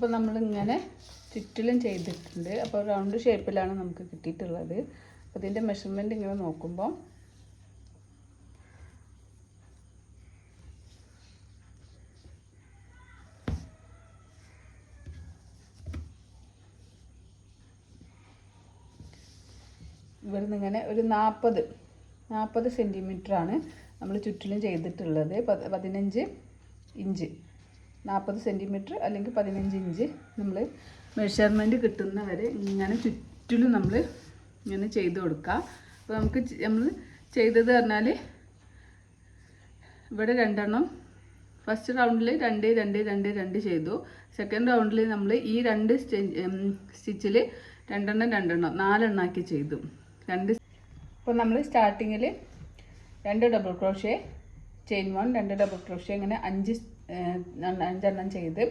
അപ്പോൾ നമ്മളിങ്ങനെ ചുറ്റിലും ചെയ്തിട്ടുണ്ട്. അപ്പോൾ റൗണ്ട് ഷേപ്പിലാണ് നമുക്ക് കിട്ടിയിട്ടുള്ളത്. അപ്പോൾ ഇതിൻ്റെ മെഷർമെൻറ്റ് ഇങ്ങനെ നോക്കുമ്പോൾ ഇവിടുന്ന് ഇങ്ങനെ ഒരു 40 സെൻറ്റിമീറ്ററാണ് നമ്മൾ ചുറ്റിലും ചെയ്തിട്ടുള്ളത്. 15 ഇഞ്ച് 40 സെൻറ്റിമീറ്റർ അല്ലെങ്കിൽ 15 ഇഞ്ച് നമ്മൾ മെഷർമെൻറ്റ് കിട്ടുന്നവരെ ഇങ്ങനെ ചുറ്റിലും നമ്മൾ ഇങ്ങനെ ചെയ്ത് കൊടുക്കുക. അപ്പോൾ നമ്മൾ ചെയ്തത് പറഞ്ഞാൽ ഇവിടെ 2 എണ്ണം ഫസ്റ്റ് റൗണ്ടിൽ 2 2 2 2 ചെയ്തു. സെക്കൻഡ് റൗണ്ടിൽ നമ്മൾ ഈ 2 സ്റ്റിച്ചിൽ 2 എണ്ണം 4 എണ്ണാക്കി ചെയ്തു. അപ്പോൾ നമ്മൾ സ്റ്റാർട്ടിങ്ങിൽ 2 double crochet, chain 1, 2 double crochet, ഇങ്ങനെ 5 എണ്ണം ചെയ്ത്,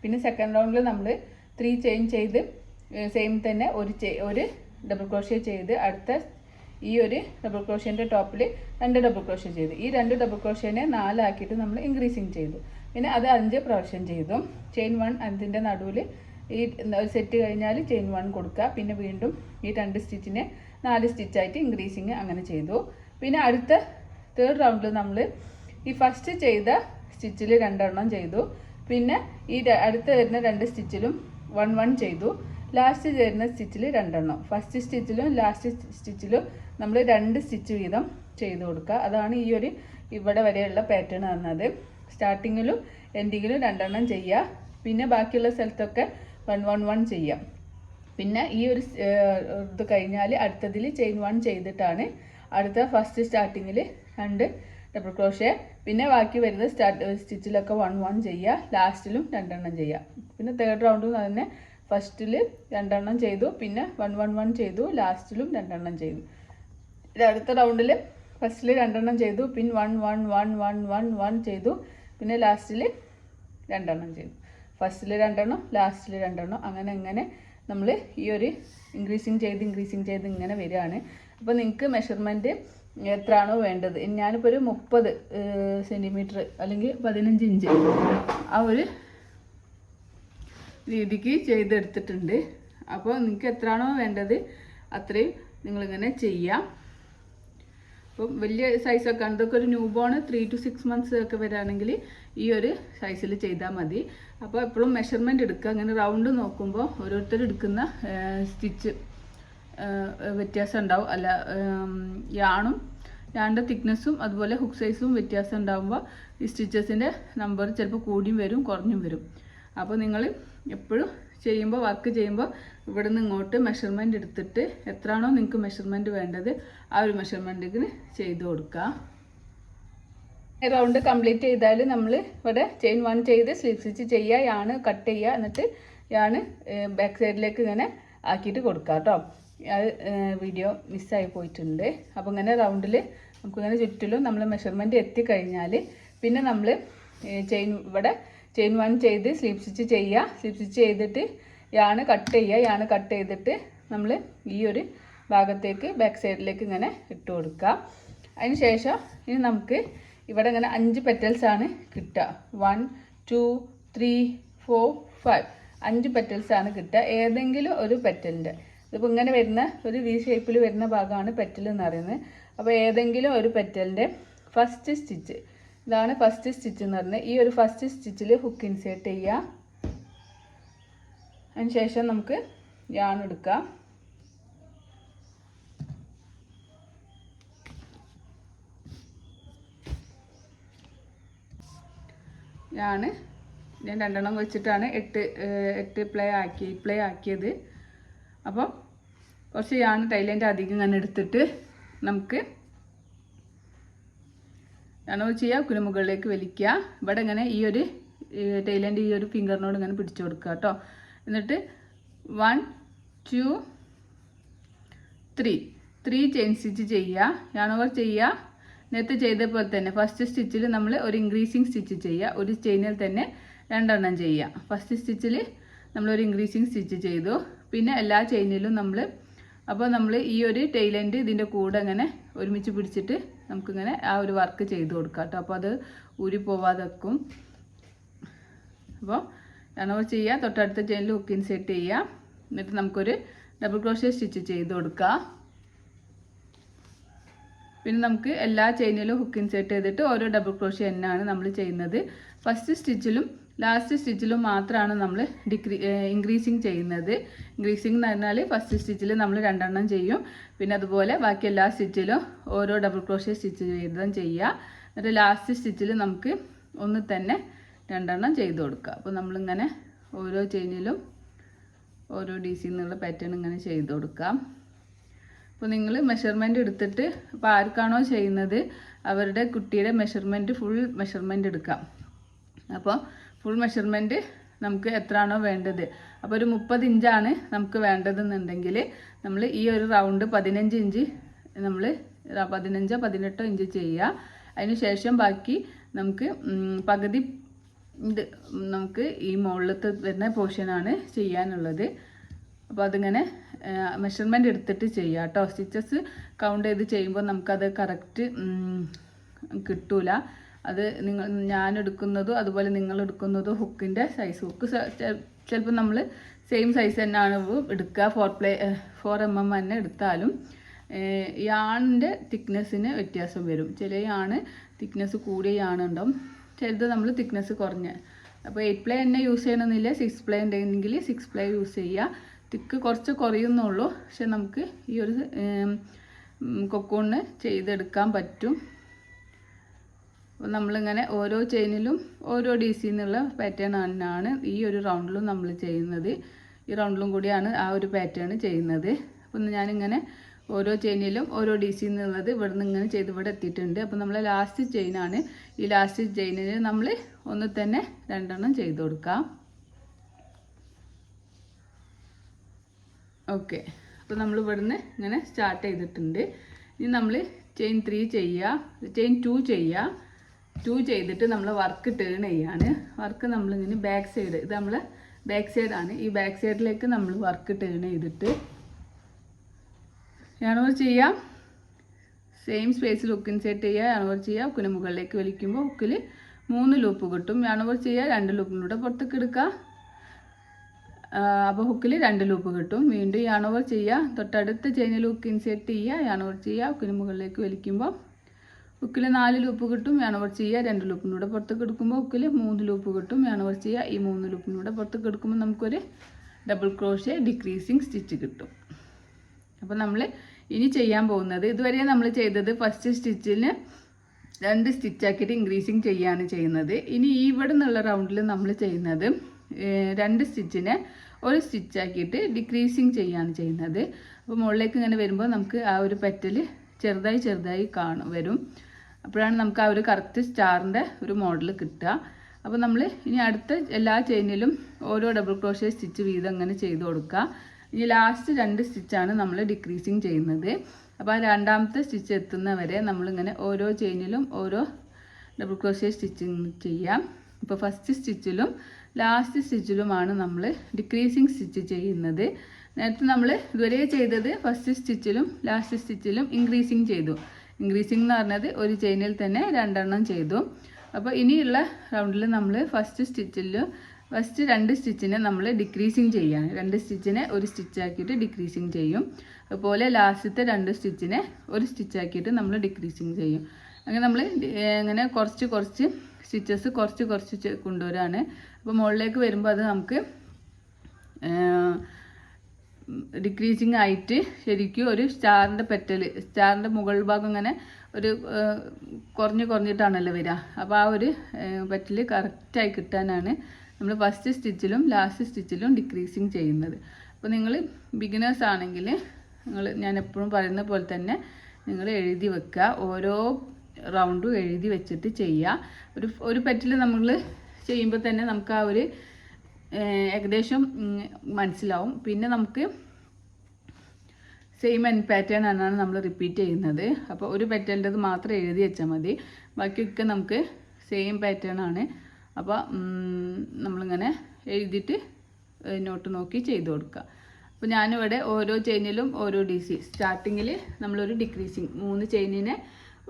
പിന്നെ സെക്കൻഡ് റൗണ്ടിൽ നമ്മൾ 3 ചെയിൻ ചെയ്ത് സെയിം തന്നെ ഒരു ഡബിൾ ക്രോഷേ ചെയ്ത് അടുത്ത ഈ ഒരു ഡബിൾ ക്രോഷേൻ്റെ ടോപ്പിൽ 2 ഡബിൾ ക്രോഷേ ചെയ്ത് ഈ 2 ഡബിൾ ക്രോഷേനെ 4 ആക്കിയിട്ട് നമ്മൾ ഇൻക്രീസിങ് ചെയ്തു. പിന്നെ അത് 5 പ്രാവശ്യം ചെയ്തു. ചെയിൻ 1 അതിൻ്റെ നടുവിൽ ഈ സെറ്റ് കഴിഞ്ഞാൽ ചെയിൻ 1 കൊടുക്കുക. പിന്നെ വീണ്ടും ഈ 2 സ്റ്റിച്ചിനെ 4 സ്റ്റിച്ചായിട്ട് ഇൻക്രീസിങ് അങ്ങനെ ചെയ്തു. പിന്നെ അടുത്ത തേർഡ് റൗണ്ടിൽ നമ്മൾ ഈ ഫസ്റ്റ് ചെയ്ത സ്റ്റിച്ചിൽ 2 എണ്ണം ചെയ്തു. പിന്നെ ഈ അടുത്ത വരുന്ന 2 സ്റ്റിച്ചിലും 1 1 ചെയ്തു. ലാസ്റ്റ് വരുന്ന സ്റ്റിച്ചിൽ 2 എണ്ണം. ഫസ്റ്റ് സ്റ്റിച്ചിലും ലാസ്റ്റ് സ്റ്റിച്ചിലും നമ്മൾ 2 സ്റ്റിച്ച് വീതം ചെയ്ത് കൊടുക്കുക. അതാണ് ഈ ഒരു ഇവിടെ വരെയുള്ള പാറ്റേൺ പറഞ്ഞത്. സ്റ്റാർട്ടിങ്ങിലും എൻഡിങ്ങിലും 2 എണ്ണം ചെയ്യുക. പിന്നെ ബാക്കിയുള്ള സ്ഥലത്തൊക്കെ 1 1 1 ചെയ്യാം. പിന്നെ ഈ ഒരു ഇത് കഴിഞ്ഞാൽ അടുത്തതിൽ ചെയിൻ 1 ചെയ്തിട്ടാണ് അടുത്ത ഫസ്റ്റ് സ്റ്റാർട്ടിങ്ങിൽ 2 ഡബിൾ ക്രോഷേ, പിന്നെ ബാക്കി വരുന്ന സ്റ്റിച്ചിലൊക്കെ 1 1 ചെയ്യുക. ലാസ്റ്റിലും 2 എണ്ണം ചെയ്യുക. പിന്നെ തേർഡ് റൗണ്ടിൽ തന്നെ ഫസ്റ്റിൽ 2 എണ്ണം ചെയ്തു, പിന്നെ 1 1 1 ചെയ്തു, ലാസ്റ്റിലും 2 എണ്ണം ചെയ്തു. അടുത്ത റൗണ്ടിൽ ഫസ്റ്റിൽ 2 എണ്ണം ചെയ്തു, പിന്നെ 1 1 1 1 1 1 ചെയ്തു, പിന്നെ ലാസ്റ്റിൽ 2 എണ്ണം ചെയ്തു. ഫസ്റ്റിൽ 2 എണ്ണം, ലാസ്റ്റിൽ 2 എണ്ണം, അങ്ങനെ നമ്മൾ ഈ ഒരു ഇൻക്രീസിങ് ചെയ്ത് ഇങ്ങനെ വരികയാണ്. അപ്പോൾ നിങ്ങൾക്ക് മെഷർമെൻറ്റ് എത്രയാണോ വേണ്ടത്, ഞാനിപ്പോൾ ഒരു 30 സെൻറ്റിമീറ്റർ അല്ലെങ്കിൽ 15 ഇഞ്ച് ആ ഒരു രീതിക്ക് ചെയ്തെടുത്തിട്ടുണ്ട്. അപ്പോൾ നിങ്ങൾക്ക് എത്രയാണോ വേണ്ടത് അത്രയും നിങ്ങളിങ്ങനെ ചെയ്യാം. അപ്പം വലിയ സൈസൊക്കെ അതൊക്കെ ഒരു ന്യൂ ബോൺ 3 to 6 months ഒക്കെ വരികയാണെങ്കിൽ ഈ ഒരു സൈസിൽ ചെയ്താൽ മതി. അപ്പോൾ എപ്പോഴും മെഷർമെൻറ്റ് എടുക്കുക. അങ്ങനെ റൗണ്ട് നോക്കുമ്പോൾ ഓരോരുത്തർ എടുക്കുന്ന സ്റ്റിച്ച് വ്യത്യാസം ഉണ്ടാവും. അല്ല യാണിൻ്റെ തിക്നെസ്സും അതുപോലെ ഹുക്ക് സൈസും വ്യത്യാസം ഉണ്ടാകുമ്പോൾ ഈ സ്റ്റിച്ചസിൻ്റെ നമ്പർ ചിലപ്പോൾ കൂടിയും വരും കുറഞ്ഞും വരും. അപ്പോൾ നിങ്ങൾ എപ്പോഴും ചെയ്യുമ്പോൾ വർക്ക് ചെയ്യുമ്പോൾ ഇവിടെ നിന്ന് ഇങ്ങോട്ട് മെഷർമെൻറ്റ് എടുത്തിട്ട് എത്രയാണോ നിങ്ങൾക്ക് മെഷർമെൻറ്റ് വേണ്ടത് ആ ഒരു മെഷർമെൻറ്റിന് ചെയ്ത് കൊടുക്കുക. റൗണ്ട് കംപ്ലീറ്റ് ചെയ്താൽ നമ്മൾ ഇവിടെ ചെയിൻ 1 ചെയ്ത് സ്ലീവ് സ്റ്റിച്ച് ചെയ്യുക, യാണ് കട്ട് ചെയ്യുക, എന്നിട്ട് യാണ് ബാക്ക് സൈഡിലേക്ക് ഇങ്ങനെ ആക്കിയിട്ട് കൊടുക്കുക കേട്ടോ. അത് വീഡിയോ മിസ്സായി പോയിട്ടുണ്ട്. അപ്പോൾ ഇങ്ങനെ റൗണ്ടിൽ നമുക്കിങ്ങനെ ചുറ്റിലും നമ്മൾ മെഷർമെൻറ്റ് എത്തിക്കഴിഞ്ഞാൽ പിന്നെ നമ്മൾ ഇവിടെ ചെയിൻ 1 ചെയ്ത് സ്ലീവ് സ്റ്റിച്ച് ചെയ്യുക. സ്ലീവ് സ്റ്റിച്ച് ചെയ്തിട്ട് യാണ് കട്ട് ചെയ്യുക. യാണ് കട്ട് ചെയ്തിട്ട് നമ്മൾ ഈ ഒരു ഭാഗത്തേക്ക് ബാക്ക് സൈഡിലേക്ക് ഇങ്ങനെ ഇട്ട് കൊടുക്കുക. അതിന് ശേഷം ഇനി നമുക്ക് ഇവിടെ ഇങ്ങനെ 5 പെറ്റൽസാണ് കിട്ടുക. 1 2 3 4 5 5 പെറ്റൽസാണ് കിട്ടുക. ഏതെങ്കിലും ഒരു പെറ്റലിൻ്റെ ഇതിപ്പോൾ ഇങ്ങനെ വരുന്ന ഒരു വി ഷേപ്പിൽ വരുന്ന ഭാഗമാണ് പെറ്റൽ എന്ന് പറയുന്നത്. അപ്പോൾ ഏതെങ്കിലും ഒരു പെറ്റലിൻ്റെ ഫസ്റ്റ് സ്റ്റിച്ച്, ഇതാണ് ഫസ്റ്റ് സ്റ്റിച്ച് എന്ന് പറഞ്ഞാൽ ഈ ഒരു ഫസ്റ്റ് സ്റ്റിച്ചിൽ ഹുക്ക് ഇൻസേർട്ട് ചെയ്യുക. അതിന് ശേഷം നമുക്ക് യാൺ എടുക്കാം. ഞാൻ 2 എണ്ണം വെച്ചിട്ടാണ് 8 പ്ലേ ആക്കിയത്. അപ്പം കുറച്ച് യാണ് ടൈലൻ്റെ അധികം ഇങ്ങനെ എടുത്തിട്ട് നമുക്ക് യാണോ ചെയ്യുക, മുകളിലേക്ക് വലിക്കുക. ഇവിടെ ഇങ്ങനെ ഈ ഒരു ടൈലൻ്റെ ഈ ഒരു ഫിംഗറിനോട് ഇങ്ങനെ പിടിച്ചു കൊടുക്കുക കേട്ടോ. എന്നിട്ട് 1 2 3 ചെയിൻ സ്റ്റിച്ച് ചെയ്യുക. യാണോവർ ചെയ്യുക. നേരത്തെ ചെയ്ത പോലെ തന്നെ ഫസ്റ്റ് സ്റ്റിച്ചിൽ നമ്മൾ ഒരു ഇൻക്രീസിങ് സ്റ്റിച്ച് ചെയ്യുക. ഒരു ചെയിനിൽ തന്നെ 2 എണ്ണം ചെയ്യുക. ഫസ്റ്റ് സ്റ്റിച്ചിൽ നമ്മളൊരു ഇൻക്രീസിങ് സ്റ്റിച്ച് ചെയ്തു. പിന്നെ എല്ലാ ചെയിനിലും നമ്മൾ ഈ ഒരു ടൈലൻഡ് ഇതിൻ്റെ കൂടെ ഇങ്ങനെ ഒരുമിച്ച് പിടിച്ചിട്ട് നമുക്കിങ്ങനെ ആ ഒരു വർക്ക് ചെയ്ത് കൊടുക്കാം കേട്ടോ. അപ്പോൾ അത് ഊരി പോവാതെ വെക്കും. അപ്പോൾ yarn over ചെയ്യുക, തൊട്ടടുത്ത ചെയിനിൽ ഹുക്ക് ഇൻസേർട്ട് ചെയ്യുക. എന്നിട്ട് നമുക്കൊരു ഡബിൾ ക്രോഷ്യ സ്റ്റിച്ച് ചെയ്ത് കൊടുക്കാം. പിന്നെ നമുക്ക് എല്ലാ ചെയിനിലും ഹുക്ക് ഇൻസേർട്ട് ചെയ്തിട്ട് ഓരോ ഡബിൾ ക്രോഷ്യ തന്നെയാണ് നമ്മൾ ചെയ്യുന്നത്. ഫസ്റ്റ് സ്റ്റിച്ചിലും ലാസ്റ്റ് സ്റ്റിച്ചിലും മാത്രമാണ് നമ്മൾ ഇൻക്രീസിങ് ചെയ്യുന്നത്. ഇൻക്രീസിങ് എന്ന് പറഞ്ഞാൽ ഫസ്റ്റ് സ്റ്റിച്ചിൽ നമ്മൾ 2 എണ്ണം ചെയ്യും. പിന്നെ അതുപോലെ ബാക്കി എല്ലാ സ്റ്റിച്ചിലും ഓരോ ഡബിൾ ക്രോഷ്യ സ്റ്റിച്ച് വീതം ചെയ്യുക. എന്നിട്ട് ലാസ്റ്റ് സ്റ്റിച്ചിൽ നമുക്ക് ഒന്ന് തന്നെ 2 എണ്ണം ചെയ്ത് കൊടുക്കുക. അപ്പോൾ നമ്മളിങ്ങനെ ഓരോ ചെയിനിലും ഓരോ DC എന്നുള്ള പാറ്റേൺ ഇങ്ങനെ ചെയ്ത് കൊടുക്കാം. അപ്പോൾ നിങ്ങൾ മെഷർമെൻറ്റ് എടുത്തിട്ട് ഇപ്പോൾ ആർക്കാണോ ചെയ്യുന്നത് അവരുടെ കുട്ടിയുടെ മെഷർമെൻറ്റ് ഫുൾ മെഷർമെൻറ്റ് എടുക്കാം. അപ്പോൾ ഫുൾ മെഷർമെൻറ്റ് നമുക്ക് എത്രയാണോ വേണ്ടത്, അപ്പോൾ ഒരു 30 ഇഞ്ചാണ് നമുക്ക് വേണ്ടതെന്നുണ്ടെങ്കിൽ നമ്മൾ ഈ ഒരു റൗണ്ട് 15 ഇഞ്ച് നമ്മൾ 15-18 ഇഞ്ച് ചെയ്യുക. അതിന് ശേഷം ബാക്കി നമുക്ക് പകുതി ഇത് നമുക്ക് ഈ മുകളിലത്തെ വരുന്ന പോർഷനാണ് ചെയ്യാനുള്ളത്. അപ്പോൾ അതിങ്ങനെ മെഷർമെൻറ്റ് എടുത്തിട്ട് ചെയ്യുക കേട്ടോ. സ്റ്റിച്ചസ് കൗണ്ട് ചെയ്ത് ചെയ്യുമ്പോൾ നമുക്കത് കറക്റ്റ് കിട്ടൂല. അത് ഞാൻ എടുക്കുന്നതോ അതുപോലെ നിങ്ങൾ എടുക്കുന്നതോ ഹുക്കിൻ്റെ സൈസ്, ഹുക്ക് ചിലപ്പോൾ നമ്മൾ സെയിം സൈസ് തന്നെയാണ് എടുക്കുക. 4 mm തന്നെ എടുത്താലും യാണിൻ്റെ തിക്നെസ്സിന് വ്യത്യാസം വരും. ചില യാണ് തിക്നെസ് കൂടിയ യാണുണ്ടാവും, ചിലത് നമ്മൾ തിക്നെസ് കുറഞ്ഞ. അപ്പോൾ 8 പ്ലേ തന്നെ യൂസ് ചെയ്യണമെന്നില്ല, 6 പ്ലേ ഉണ്ടെങ്കിൽ 6 പ്ലേ യൂസ് ചെയ്യുക. തിക്ക് കുറച്ച് കുറയുന്നുള്ളൂ, പക്ഷെ നമുക്ക് ഈ ഒരു കൊക്കോണിന് ചെയ്തെടുക്കാൻ പറ്റും. അപ്പോൾ നമ്മളിങ്ങനെ ഓരോ ചെയിനിലും ഓരോ DC എന്നുള്ള പാറ്റേൺ ആണ് ഈ ഒരു റൗണ്ടിലും നമ്മൾ ചെയ്യുന്നത്. ഈ റൗണ്ടിലും കൂടിയാണ് ആ ഒരു പാറ്റേൺ ചെയ്യുന്നത്. അപ്പോൾ ഞാനിങ്ങനെ ഓരോ ചെയിനിലും ഓരോ DC എന്നുള്ളത് ഇവിടെ നിന്ന് ഇങ്ങനെ ചെയ്ത് ഇവിടെ എത്തിയിട്ടുണ്ട്. അപ്പോൾ നമ്മൾ ലാസ്റ്റ് ചെയിനാണ്. ഈ ലാസ്റ്റ് ചെയിനിന് നമ്മൾ ഒന്ന് തന്നെ 2 എണ്ണം ചെയ്ത് കൊടുക്കാം. ഓക്കെ, അപ്പോൾ നമ്മൾ ഇവിടുന്ന് ഇങ്ങനെ സ്റ്റാർട്ട് ചെയ്തിട്ടുണ്ട്. ഇനി നമ്മൾ ചെയിൻ 3 ചെയ്യുക, ചെയിൻ 2 ചെയ്യുക. 2 ചെയ്തിട്ട് നമ്മൾ വർക്ക് ടേൺ ചെയ്യാണ്. വർക്ക് നമ്മളിങ്ങനെ ബാക്ക് സൈഡ്, ഇത് നമ്മൾ ബാക്ക് സൈഡാണ്, ഈ ബാക്ക് സൈഡിലേക്ക് നമ്മൾ വർക്ക് ടേൺ ചെയ്തിട്ട് yarn over ചെയ്യാം. സെയിം സ്പേസിൽ ഹുക്ക് ഇൻസേർട്ട് ചെയ്യുക, yarn over ചെയ്യുക. ഹുക്കിന് മുകളിലേക്ക് വലിക്കുമ്പോൾ ഹുക്കിൽ 3 ലൂപ്പ് കിട്ടും. yarn over ചെയ്യുക, 2 ലൂപ്പിലൂടെ പുറത്തേക്ക് എടുക്കുക. അപ്പോൾ ഹുക്കിൽ 2 ലൂപ്പ് കിട്ടും. വീണ്ടും yarn over ചെയ്യുക, തൊട്ടടുത്ത ചെയിനിൽ ഹുക്ക് ഇൻസേർട്ട് ചെയ്യുക, yarn over ചെയ്യുക. ഹുക്കിന് മുകളിലേക്ക് വലിക്കുമ്പോൾ ഹുക്കിൽ 4 ലൂപ്പ് കിട്ടും. yarn over ചെയ്യുക, 2 ലൂപ്പിലൂടെ പുറത്തേക്ക് എടുക്കുമ്പോൾ ഹുക്കിൽ 3 ലൂപ്പ് കിട്ടും. yarn over ചെയ്യുക, ഈ 3 ലൂപ്പിലൂടെ പുറത്തേക്ക് എടുക്കുമ്പോൾ നമുക്കൊരു ഡബിൾ ക്രോഷ്യ ഡിക്രീസിങ് സ്റ്റിച്ച് കിട്ടും. അപ്പോൾ നമ്മൾ ഇനി ചെയ്യാൻ പോകുന്നത്, ഇതുവരെ നമ്മൾ ചെയ്തത് ഫസ്റ്റ് സ്റ്റിച്ചിന് 2 സ്റ്റിച്ചാക്കിയിട്ട് ഇൻക്രീസിങ് ചെയ്യുകയാണ് ചെയ്യുന്നത്. ഇനി ഇവിടെ നിന്നുള്ള റൗണ്ടിൽ നമ്മൾ ചെയ്യുന്നത് 2 സ്റ്റിച്ചിനെ 1 സ്റ്റിച്ചാക്കിയിട്ട് ഡിക്രീസിങ് ചെയ്യുകയാണ് ചെയ്യുന്നത്. അപ്പോൾ മുകളിലേക്ക് ഇങ്ങനെ വരുമ്പോൾ നമുക്ക് ആ ഒരു പെറ്റൽ ചെറുതായി വരും. അപ്പോഴാണ് നമുക്ക് ആ ഒരു കറക്റ്റ് സ്റ്റാറിൻ്റെ ഒരു മോഡൽ കിട്ടുക. അപ്പോൾ നമ്മൾ ഇനി അടുത്ത എല്ലാ ചെയിനിലും ഓരോ ഡബിൾ ക്രോഷ്യ സ്റ്റിച്ച് വീതം അങ്ങനെ ചെയ്ത് കൊടുക്കുക. ഇനി ലാസ്റ്റ് 2 സ്റ്റിച്ചാണ് നമ്മൾ ഡിക്രീസിങ് ചെയ്യുന്നത്. അപ്പോൾ ആ രണ്ടാമത്തെ സ്റ്റിച്ച് എത്തുന്നവരെ നമ്മളിങ്ങനെ ഓരോ ചെയിനിലും ഓരോ ഡബിൾ ക്രോഷ്യ സ്റ്റിച്ചിങ് ചെയ്യാം. ഇപ്പോൾ ഫസ്റ്റ് സ്റ്റിച്ചിലും ലാസ്റ്റ് സ്റ്റിച്ചിലുമാണ് നമ്മൾ ഡിക്രീസിങ് സ്റ്റിച്ച് ചെയ്യുന്നത്. നേരത്തെ നമ്മൾ ഇതുവരെ ചെയ്തത് ഫസ്റ്റ് സ്റ്റിച്ചിലും ലാസ്റ്റ് സ്റ്റിച്ചിലും ഇൻക്രീസിങ് ചെയ്തു. ഇൻക്രീസിങ് എന്ന് പറഞ്ഞത് ഒരു ചെയിനിൽ തന്നെ 2 എണ്ണം ചെയ്തു. അപ്പോൾ ഇനിയുള്ള റൗണ്ടിൽ നമ്മൾ ഫസ്റ്റ് 2 സ്റ്റിച്ചിനെ നമ്മൾ ഡിക്രീസിങ് ചെയ്യാണ്. 2 സ്റ്റിച്ചിനെ 1 സ്റ്റിച്ചാക്കിയിട്ട് ഡിക്രീസിങ് ചെയ്യും. അതുപോലെ ലാസ്റ്റത്തെ 2 സ്റ്റിച്ചിനെ 1 സ്റ്റിച്ചാക്കിയിട്ട് നമ്മൾ ഡിക്രീസിങ് ചെയ്യും. അങ്ങനെ നമ്മൾ അങ്ങനെ കുറച്ച് സ്റ്റിച്ചസ് കുറച്ച് കൊണ്ടുവരാണ്. അപ്പോൾ മുകളിലേക്ക് വരുമ്പോൾ അത് നമുക്ക് ഡിക്രീസിങ് ആയിട്ട് ശരിക്കും ഒരു സ്റ്റാറിൻ്റെ മുകൾ ഭാഗം ഇങ്ങനെ ഒരു കുറഞ്ഞിട്ടാണല്ലോ വരിക. അപ്പോൾ ആ ഒരു പെറ്റൽ കറക്റ്റായി കിട്ടാനാണ് നമ്മൾ ഫസ്റ്റ് സ്റ്റിച്ചിലും ലാസ്റ്റ് സ്റ്റിച്ചിലും ഡിക്രീസിങ് ചെയ്യുന്നത്. അപ്പോൾ നിങ്ങൾ ബിഗിനേഴ്സ് ആണെങ്കിൽ ഞാൻ എപ്പോഴും പറയുന്ന പോലെ തന്നെ നിങ്ങൾ എഴുതി വെക്കുക. ഓരോ റൗണ്ടും എഴുതി വെച്ചിട്ട് ചെയ്യുക. ഒരു പെറ്റൽ നമ്മൾ ചെയ്യുമ്പോൾ തന്നെ നമുക്ക് ആ ഒരു ഏകദേശം മനസ്സിലാവും. പിന്നെ നമുക്ക് സെയിം പാറ്റേൺ ആണ് നമ്മൾ റിപ്പീറ്റ് ചെയ്യുന്നത്. അപ്പോൾ ഒരു പെറ്റലിൻ്റെത് മാത്രം എഴുതി വെച്ചാൽ മതി, ബാക്കിയൊക്കെ നമുക്ക് സെയിം പാറ്റേൺ ആണ്. അപ്പോൾ നമ്മളിങ്ങനെ എഴുതിയിട്ട് നോട്ട് നോക്കി ചെയ്ത് കൊടുക്കുക. അപ്പോൾ ഞാനിവിടെ ഓരോ ചെയിനിലും ഓരോ DC, സ്റ്റാർട്ടിങ്ങിൽ നമ്മളൊരു ഡിക്രീസിങ് 3 ചെയിനിനെ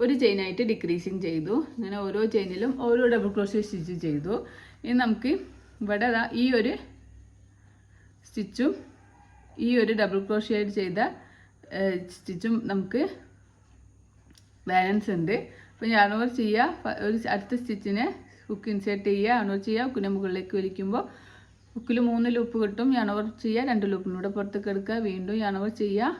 ഒരു ചെയിനായിട്ട് ഡിക്രീസിങ് ചെയ്തു. ഇങ്ങനെ ഓരോ ചെയിനിലും ഓരോ ഡബിൾ ക്രോഷ്യ സ്റ്റിച്ച് ചെയ്തു. ഇനി നമുക്ക് ഇവിടെ ഈ ഒരു സ്റ്റിച്ചും ഈ ഒരു ഡബിൾ ക്രോഷ്യ ചെയ്ത സ്റ്റിച്ചും നമുക്ക് ബാലൻസ് ഉണ്ട്. അപ്പോൾ ഞാൻ ഓവർ ചെയ്യുക, ഒരു അടുത്ത സ്റ്റിച്ചിനെ ഹുക്ക് ഇൻസേർട്ട് ചെയ്യുക, അണോർ ചെയ്യുക, ഹുക്കിൻ്റെ മുകളിലേക്ക് വലിക്കുമ്പോൾ ഹുക്കിൽ 3 ലൂപ്പ് കിട്ടും. ഞാൻ ഓവർ ചെയ്യുക, 2 ലൂപ്പിലൂടെ പുറത്തേക്ക് എടുക്കുക, വീണ്ടും ഞാൻ ഓവർ ചെയ്യുക,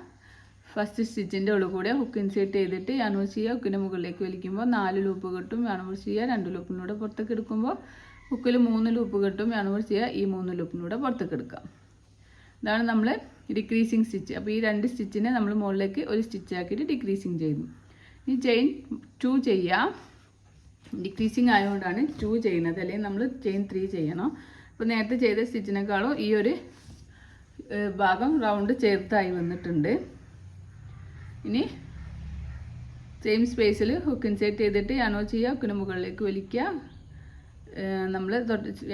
ഫസ്റ്റ് സ്റ്റിച്ചിൻ്റെ ഉള്ളിൽ കൂടെ ഹുക്ക് ഇൻസേർട്ട് ചെയ്തിട്ട് ഞാൻ ഓവർ ചെയ്യുക, ഹുക്കിൻ്റെ മുകളിലേക്ക് വലിക്കുമ്പോൾ 4 ലൂപ്പ് കിട്ടും. ഞാൻ ഓവർ ചെയ്യുക, 2 ലൂപ്പിലൂടെ പുറത്തേക്ക് എടുക്കുമ്പോൾ ഹുക്കിൽ 3 ലൂപ്പ് കിട്ടും. ഞാൻ ഓവർ ചെയ്യുക, ഈ 3 ലൂപ്പിലൂടെ പുറത്തേക്ക് എടുക്കാം. ഇതാണ് നമ്മൾ ഡിക്രീസിങ് സ്റ്റിച്ച്. അപ്പോൾ ഈ 2 സ്റ്റിച്ചിനെ നമ്മൾ മുകളിലേക്ക് ഒരു സ്റ്റിച്ചാക്കിയിട്ട് ഡിക്രീസിങ് ചെയ്തു. ഈ ചെയിൻ 2 ചെയ്യാം. ഡിക്രീസിങ് ആയതുകൊണ്ടാണ് 2 ചെയ്യുന്നത്, അല്ലെങ്കിൽ നമ്മൾ ചെയിൻ 3 ചെയ്യണം. അപ്പോൾ നേരത്തെ ചെയ്ത സ്റ്റിച്ചിനേക്കാളും ഈ ഒരു ഭാഗം റൗണ്ട് ചേർത്തായി വന്നിട്ടുണ്ട്. ഇനി സെയിം സ്പേസിൽ ഹുക്ക് ഇൻസേർട്ട് ചെയ്തിട്ട് യാനോ ചെയ്യുക, ഹുക്കിന് മുകളിലേക്ക് വലിക്കുക. നമ്മൾ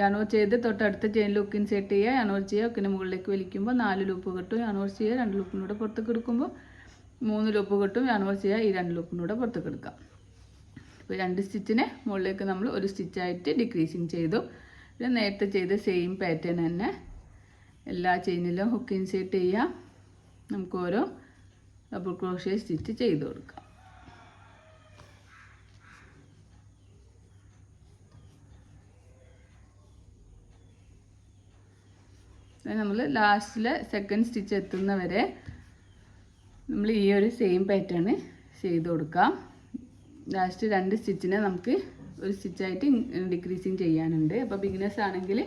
യാനോ ചെയ്ത് തൊട്ടടുത്ത ചെയിനിൽ ഹുക്ക് ഇൻസേർട്ട് ചെയ്യുക, യാനോ ചെയ്യുക, ഹുക്കിന് മുകളിലേക്ക് വലിക്കുമ്പോൾ 4 ലൂപ്പ് കിട്ടും. യാനോ ചെയ്യുക, 2 ലൂപ്പിലൂടെ പുറത്തേക്ക് എടുക്കുമ്പോൾ 3 ലൂപ്പ് കിട്ടും. യാനോ ചെയ്യുക, ഈ 2 ലൂപ്പിലൂടെ പുറത്തേക്ക് എടുക്കാം. അപ്പോൾ 2 സ്റ്റിച്ചിനെ മുകളിലേക്ക് നമ്മൾ ഒരു സ്റ്റിച്ചായിട്ട് ഡിക്രീസിങ് ചെയ്തു. പിന്നെ നേരത്തെ ചെയ്ത സെയിം പാറ്റേൺ തന്നെ എല്ലാ ചെയിനിലും ഹുക്ക് ഇൻസേർട്ട് ചെയ്യാം. നമുക്ക് ഓരോ ഡബിൾ ക്രോഷ്യ സ്റ്റിച്ച് ചെയ്ത് കൊടുക്കാം. നമ്മൾ ലാസ്റ്റിലെ സെക്കൻഡ് സ്റ്റിച്ച് എത്തുന്നവരെ നമ്മൾ ഈ ഒരു സെയിം പാറ്റേൺ ചെയ്ത് കൊടുക്കാം. ലാസ്റ്റ് 2 സ്റ്റിച്ചിനെ നമുക്ക് ഒരു സ്റ്റിച്ചായിട്ട് ഡിക്രീസിങ് ചെയ്യാനുണ്ട്. അപ്പോൾ ബിഗിനേഴ്സ് ആണെങ്കിൽ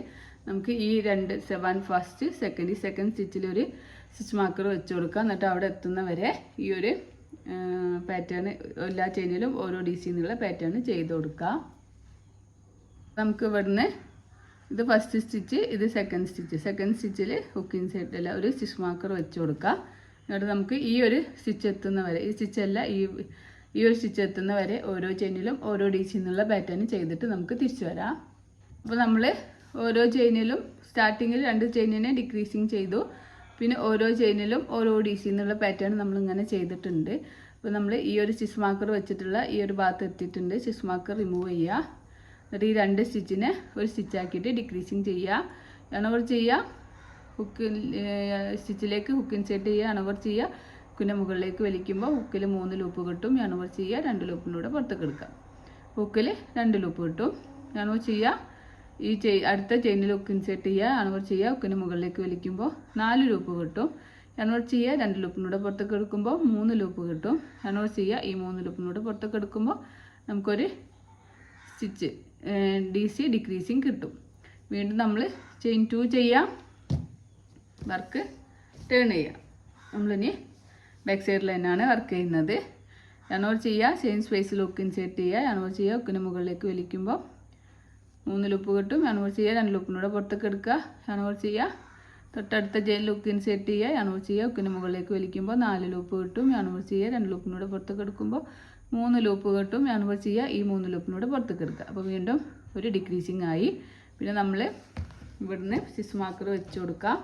നമുക്ക് ഈ 2 ഫസ്റ്റ് സെക്കൻഡ് ഈ സെക്കൻഡ് സ്റ്റിച്ചിൽ ഒരു സ്റ്റിച്ച് മാർക്കർ വെച്ച് കൊടുക്കാം. എന്നിട്ട് അവിടെ എത്തുന്നവരെ ഈ ഒരു പാറ്റേൺ എല്ലാ ചെയിനിലും ഓരോ DC എന്നുള്ള പാറ്റേൺ ചെയ്ത് കൊടുക്കാം. നമുക്ക് ഇവിടുന്ന് ഇത് ഫസ്റ്റ് സ്റ്റിച്ച്, ഇത് സെക്കൻഡ് സ്റ്റിച്ച്. സെക്കൻഡ് സ്റ്റിച്ചിൽ ഹുക്ക് ഇൻസേർട്ട് അല്ല ഒരു സ്റ്റിച്ച് മാർക്കർ വെച്ച് കൊടുക്കാം. എന്നിട്ട് നമുക്ക് ഈ ഒരു സ്റ്റിച്ച് എത്തുന്നവരെ, ഈ സ്റ്റിച്ചല്ല ഈ ഒരു സ്റ്റിച്ച് എത്തുന്നവരെ ഓരോ ചെയിനിലും ഓരോ DC എന്നുള്ള പാറ്റേൺ ചെയ്തിട്ട് നമുക്ക് തിരിച്ചു വരാം. അപ്പോൾ നമ്മൾ ഓരോ ചെയിനിലും സ്റ്റാർട്ടിങ്ങിൽ 2 ചെയിനിനെ ഡിക്രീസിങ് ചെയ്തു. പിന്നെ ഓരോ ചെയിനിലും ഓരോ DC എന്നുള്ള പാറ്റേൺ നമ്മളിങ്ങനെ ചെയ്തിട്ടുണ്ട്. അപ്പോൾ നമ്മൾ ഈ ഒരു സ്റ്റിച്ച് മാർക്കർ വെച്ചിട്ടുള്ള ഈ ഒരു ഭാഗത്ത് എത്തിയിട്ടുണ്ട്. സ്റ്റിച്ച് മാർക്കർ റിമൂവ് ചെയ്യുക. എന്നിട്ട് ഈ 2 സ്റ്റിച്ചിനെ ഒരു സ്റ്റിച്ചാക്കിയിട്ട് ഡിക്രീസിങ് ചെയ്യുക. അണവർ ചെയ്യുക, ഹുക്ക് സ്റ്റിച്ചിലേക്ക് ഹുക്ക് ഇൻസേർട്ട് ചെയ്യുക, അണവർ ചെയ്യുക, ഹുക്കിൻ്റെ മുകളിലേക്ക് വലിക്കുമ്പോൾ ഹുക്കിൽ 3 ലൂപ്പ് കിട്ടും. അണവർ ചെയ്യുക, 2 ലൂപ്പിലൂടെ പുറത്തേക്ക് എടുക്കാം. ഹുക്കിൽ 2 ലൂപ്പ് കിട്ടും. അണവർ ചെയ്യുക, ഈ അടുത്ത ചെയിനിൽ ഹുക്ക് ഇൻസേർട്ട് ചെയ്യുക, അണവർ ചെയ്യുക, ഹുക്കിൻ്റെ മുകളിലേക്ക് വലിക്കുമ്പോൾ 4 ലൂപ്പ് കിട്ടും. അണവർ ചെയ്യുക, 2 ലൂപ്പിലൂടെ പുറത്തേക്ക് എടുക്കുമ്പോൾ 3 ലൂപ്പ് കിട്ടും. അണവർ ചെയ്യുക, ഈ 3 ലൂപ്പിലൂടെ പുറത്തേക്ക് എടുക്കുമ്പോൾ നമുക്കൊരു സ്റ്റിച്ച് DC ഡിക്രീസിങ് കിട്ടും. വീണ്ടും നമ്മൾ ചെയിൻ 2 ചെയ്യാം, വർക്ക് ടേൺ ചെയ്യാം. നമ്മളിനി ബാക്ക് സൈഡിൽ തന്നെയാണ് വർക്ക് ചെയ്യുന്നത്. അണവർ ചെയ്യുക, സെയിം സ്പേസിൽ ഹുക്ക് ഇൻസേർട്ട് ചെയ്യുക, അണവർ ചെയ്യുക, ഹുക്കിന് മുകളിലേക്ക് വലിക്കുമ്പോൾ 3 ലൂപ്പ് കിട്ടും. അണവർ ചെയ്യുക, 2 ലൂപ്പിലൂടെ പുറത്തേക്ക് എടുക്കുക. അണവർ ചെയ്യുക, തൊട്ടടുത്ത ചെയിനിൽ ഹുക്ക് ഇൻസേർട്ട് ചെയ്യുക, അണവർ ചെയ്യുക, ഹുക്കിന് മുകളിലേക്ക് വലിക്കുമ്പോൾ 4 ലൂപ്പ് കിട്ടും. അണവർ ചെയ്യുക, 2 ലൂപ്പിലൂടെ പുറത്തേക്ക് എടുക്കുമ്പോൾ 3 ലൂപ്പ് കിട്ടും. അണവർ ചെയ്യുക, ഈ 3 ലൂപ്പിലൂടെ പുറത്തേക്ക് എടുക്കുക. അപ്പോൾ വീണ്ടും ഒരു ഡിക്രീസിങ് ആയി. പിന്നെ നമ്മൾ ഇവിടുന്ന് സ്റ്റിച്ച് മാർക്കർ വെച്ച് കൊടുക്കാം.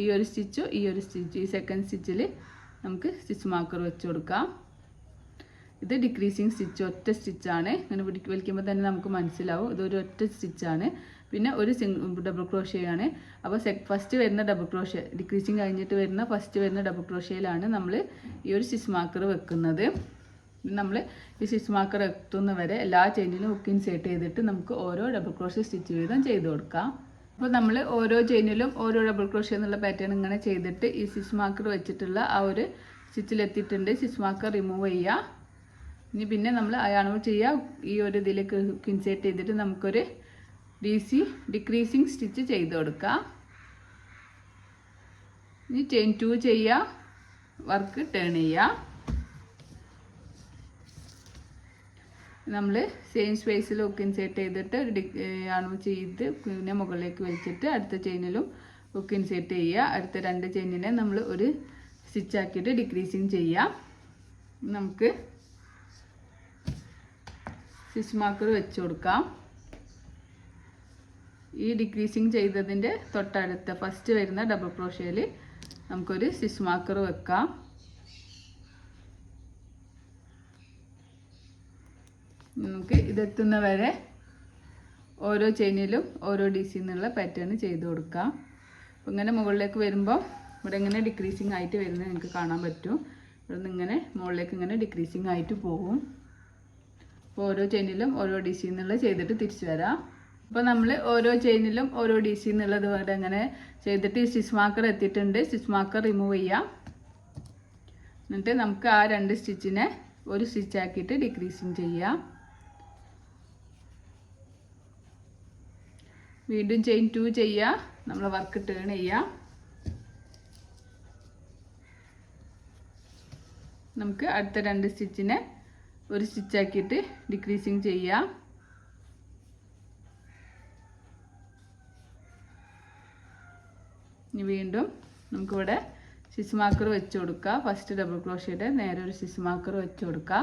ഈ ഒരു സ്റ്റിച്ചും ഈ ഒരു സ്റ്റിച്ച്, ഈ സെക്കൻഡ് സ്റ്റിച്ചിൽ നമുക്ക് സ്റ്റിച്ച് മാർക്കർ വെച്ച് കൊടുക്കാം. ഇത് ഡിക്രീസിങ് സ്റ്റിച്ച്, ഒറ്റ സ്റ്റിച്ചാണ്. ഇങ്ങനെ വലിക്കുമ്പോൾ തന്നെ നമുക്ക് മനസ്സിലാവും ഇതൊരു ഒറ്റ സ്റ്റിച്ചാണ്. പിന്നെ ഒരു ഡബിൾ ക്രോഷ്യയാണ്. അപ്പോൾ ഫസ്റ്റ് വരുന്ന ഡബിൾ ക്രോഷ്യ, ഡിക്രീസിങ് കഴിഞ്ഞിട്ട് വരുന്ന ഫസ്റ്റ് വരുന്ന ഡബിൾ ക്രോഷ്യയിലാണ് നമ്മൾ ഈ ഒരു സ്റ്റിച്ച് മാർക്കർ വെക്കുന്നത്. നമ്മൾ ഈ സ്റ്റിച്ച് മാർക്കർ എത്തുന്നവരെ എല്ലാ ചെയിനിലും ഹുക്ക് ഇൻസേർട്ട് ചെയ്തിട്ട് നമുക്ക് ഓരോ ഡബിൾ ക്രോഷ്യ സ്റ്റിച്ച് വീതം ചെയ്ത് കൊടുക്കാം. അപ്പോൾ നമ്മൾ ഓരോ ചെയിനിലും ഓരോ ഡബിൾ ക്രോഷ്യ എന്നുള്ള പാറ്റേൺ ഇങ്ങനെ ചെയ്തിട്ട് ഈ സ്റ്റിച്ച് മാർക്കർ വെച്ചിട്ടുള്ള ആ ഒരു സ്റ്റിച്ചിലെത്തിയിട്ടുണ്ട്. സ്റ്റിച്ച് മാർക്കർ റിമൂവ് ചെയ്യുക. ഇനി പിന്നെ നമ്മൾ അയാളവ് ചെയ്യുക, ഈ ഒരു ഇതിലേക്ക് ഹുക്ക് ഇൻസേർട്ട് ചെയ്തിട്ട് നമുക്കൊരു DC ഡിക്രീസിങ് സ്റ്റിച്ച് ചെയ്ത് കൊടുക്കാം. ഇനി ചെയിൻ 2 ചെയ്യുക, വർക്ക് ടേൺ ചെയ്യുക. നമ്മൾ സെയിം സ്പേസിൽ ഹുക്ക് ഇൻസേർട്ട് ചെയ്തിട്ട് അണവ് ചെയ്ത് പിന്നെ മുകളിലേക്ക് വലിച്ചിട്ട് അടുത്ത ചെയിനിലും ഹുക്ക് ഇൻസേർട്ട് ചെയ്യുക. അടുത്ത 2 ചെയിനിനെ നമ്മൾ ഒരു സ്റ്റിച്ചാക്കിയിട്ട് ഡിക്രീസിങ് ചെയ്യാം. നമുക്ക് സ്റ്റിച്ച് മാർക്കർ വെച്ച് കൊടുക്കാം. ഈ ഡിക്രീസിങ് ചെയ്തതിൻ്റെ തൊട്ടടുത്ത ഫസ്റ്റ് വരുന്ന ഡബിൾ ക്രോഷ്യയിൽ നമുക്കൊരു സ്റ്റിച്ച് മാർക്കർ വെക്കാം. നമുക്ക് ഇതെത്തുന്ന വരെ ഓരോ ചെയിനിലും ഓരോ DC എന്നുള്ള പാറ്റേൺ ചെയ്ത് കൊടുക്കാം. അപ്പോൾ ഇങ്ങനെ മുകളിലേക്ക് വരുമ്പോൾ ഇവിടെ ഇങ്ങനെ ഡിക്രീസിങ് ആയിട്ട് വരുന്നത് നിങ്ങൾക്ക് കാണാൻ പറ്റും. ഇവിടെ നിന്ന് ഇങ്ങനെ മുകളിലേക്ക് ഇങ്ങനെ ഡിക്രീസിങ് ആയിട്ട് പോകും. അപ്പോൾ ഓരോ ചെയിനിലും ഓരോ DC എന്നുള്ള ചെയ്തിട്ട് തിരിച്ചു വരാം. അപ്പോൾ നമ്മൾ ഓരോ ചെയിനിലും ഓരോ DC എന്നുള്ളത് ഇവിടെ അങ്ങനെ ചെയ്തിട്ട് സ്റ്റിച്ച് മാർക്കർ എത്തിയിട്ടുണ്ട്. സ്റ്റിച്ച് മാർക്കർ റിമൂവ് ചെയ്യാം. എന്നിട്ട് നമുക്ക് ആ 2 സ്റ്റിച്ചിനെ ഒരു സ്റ്റിച്ച് ആക്കിയിട്ട് ഡിക്രീസിങ് ചെയ്യാം. വീണ്ടും ചെയിൻ 2 ചെയ്യുക. നമ്മൾ വർക്ക് ടേൺ ചെയ്യാം. നമുക്ക് അടുത്ത 2 സ്റ്റിച്ചിനെ ഒരു സ്റ്റിച്ച് ആക്കിയിട്ട് ഡിക്രീസിങ് ചെയ്യാം. ഇനി വീണ്ടും നമുക്കിവിടെ സ്റ്റിച്ച് മാർക്കർ വെച്ച് കൊടുക്കുക. ഫസ്റ്റ് ഡബിൾ ക്രോഷയുടെ നേരെ ഒരു സ്റ്റിച്ച് മാർക്കർ വെച്ച് കൊടുക്കുക.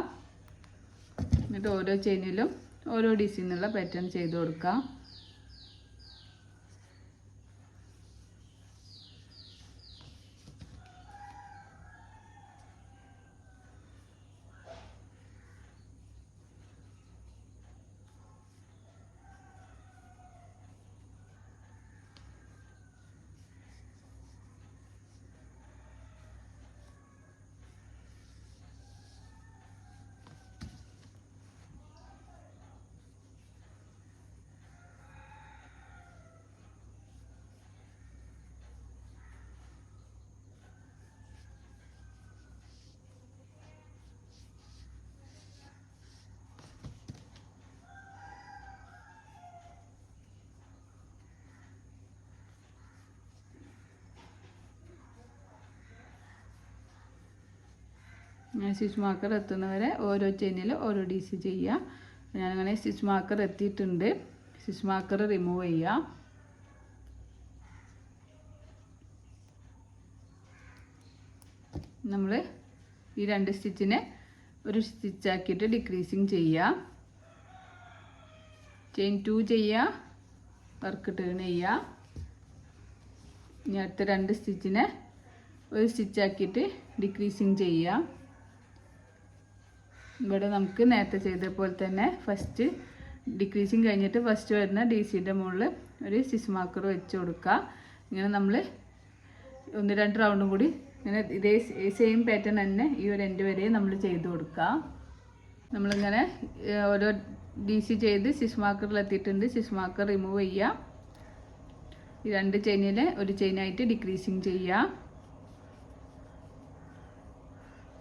എന്നിട്ട് ഓരോ ചെയിനിലും ഓരോ DC എന്നുള്ള പാറ്റേൺ ചെയ്ത് കൊടുക്കാം. സ്റ്റിച്ച് മാർക്കർ എത്തുന്നവരെ ഓരോ ചെയിനിലും ഓരോ DC ചെയ്യുക. ഞാനങ്ങനെ സ്റ്റിച്ച് മാർക്കർ എത്തിയിട്ടുണ്ട്. സ്റ്റിച്ച് മാർക്കർ റിമൂവ് ചെയ്യുക. നമ്മൾ ഈ 2 സ്റ്റിച്ചിനെ ഒരു സ്റ്റിച്ച് ആക്കിയിട്ട് ഡിക്രീസിങ് ചെയ്യുക. ചെയിൻ 2 ചെയ്യുക. വർക്ക് ടേൺ ചെയ്യുക. ഇനി അടുത്ത 2 സ്റ്റിച്ചിനെ ഒരു സ്റ്റിച്ച് ആക്കിയിട്ട് ഡിക്രീസിങ് ചെയ്യുക. ഇവിടെ നമുക്ക് നേരത്തെ ചെയ്ത പോലെ തന്നെ ഫസ്റ്റ് ഡിക്രീസിങ് കഴിഞ്ഞിട്ട് ഫസ്റ്റ് വരുന്ന DCയുടെ മുകളിൽ ഒരു സ്റ്റിച്ച് മാർക്കർ വെച്ച് കൊടുക്കുക. ഇങ്ങനെ നമ്മൾ 1-2 റൗണ്ടും കൂടി ഇങ്ങനെ ഇതേ സെയിം പാറ്റേൺ തന്നെ ഈ ഒരു എൻഡ് വരെ നമ്മൾ ചെയ്ത് കൊടുക്കുക. നമ്മളിങ്ങനെ ഓരോ DC ചെയ്ത് സ്റ്റിച്ച് മാർക്കറിൽ എത്തിയിട്ടുണ്ട്. സ്റ്റിച്ച് മാർക്കർ റിമൂവ് ചെയ്യുക. ഈ 2 ചെയിനിൽ ഒരു ചെയിനായിട്ട് ഡിക്രീസിങ് ചെയ്യുക.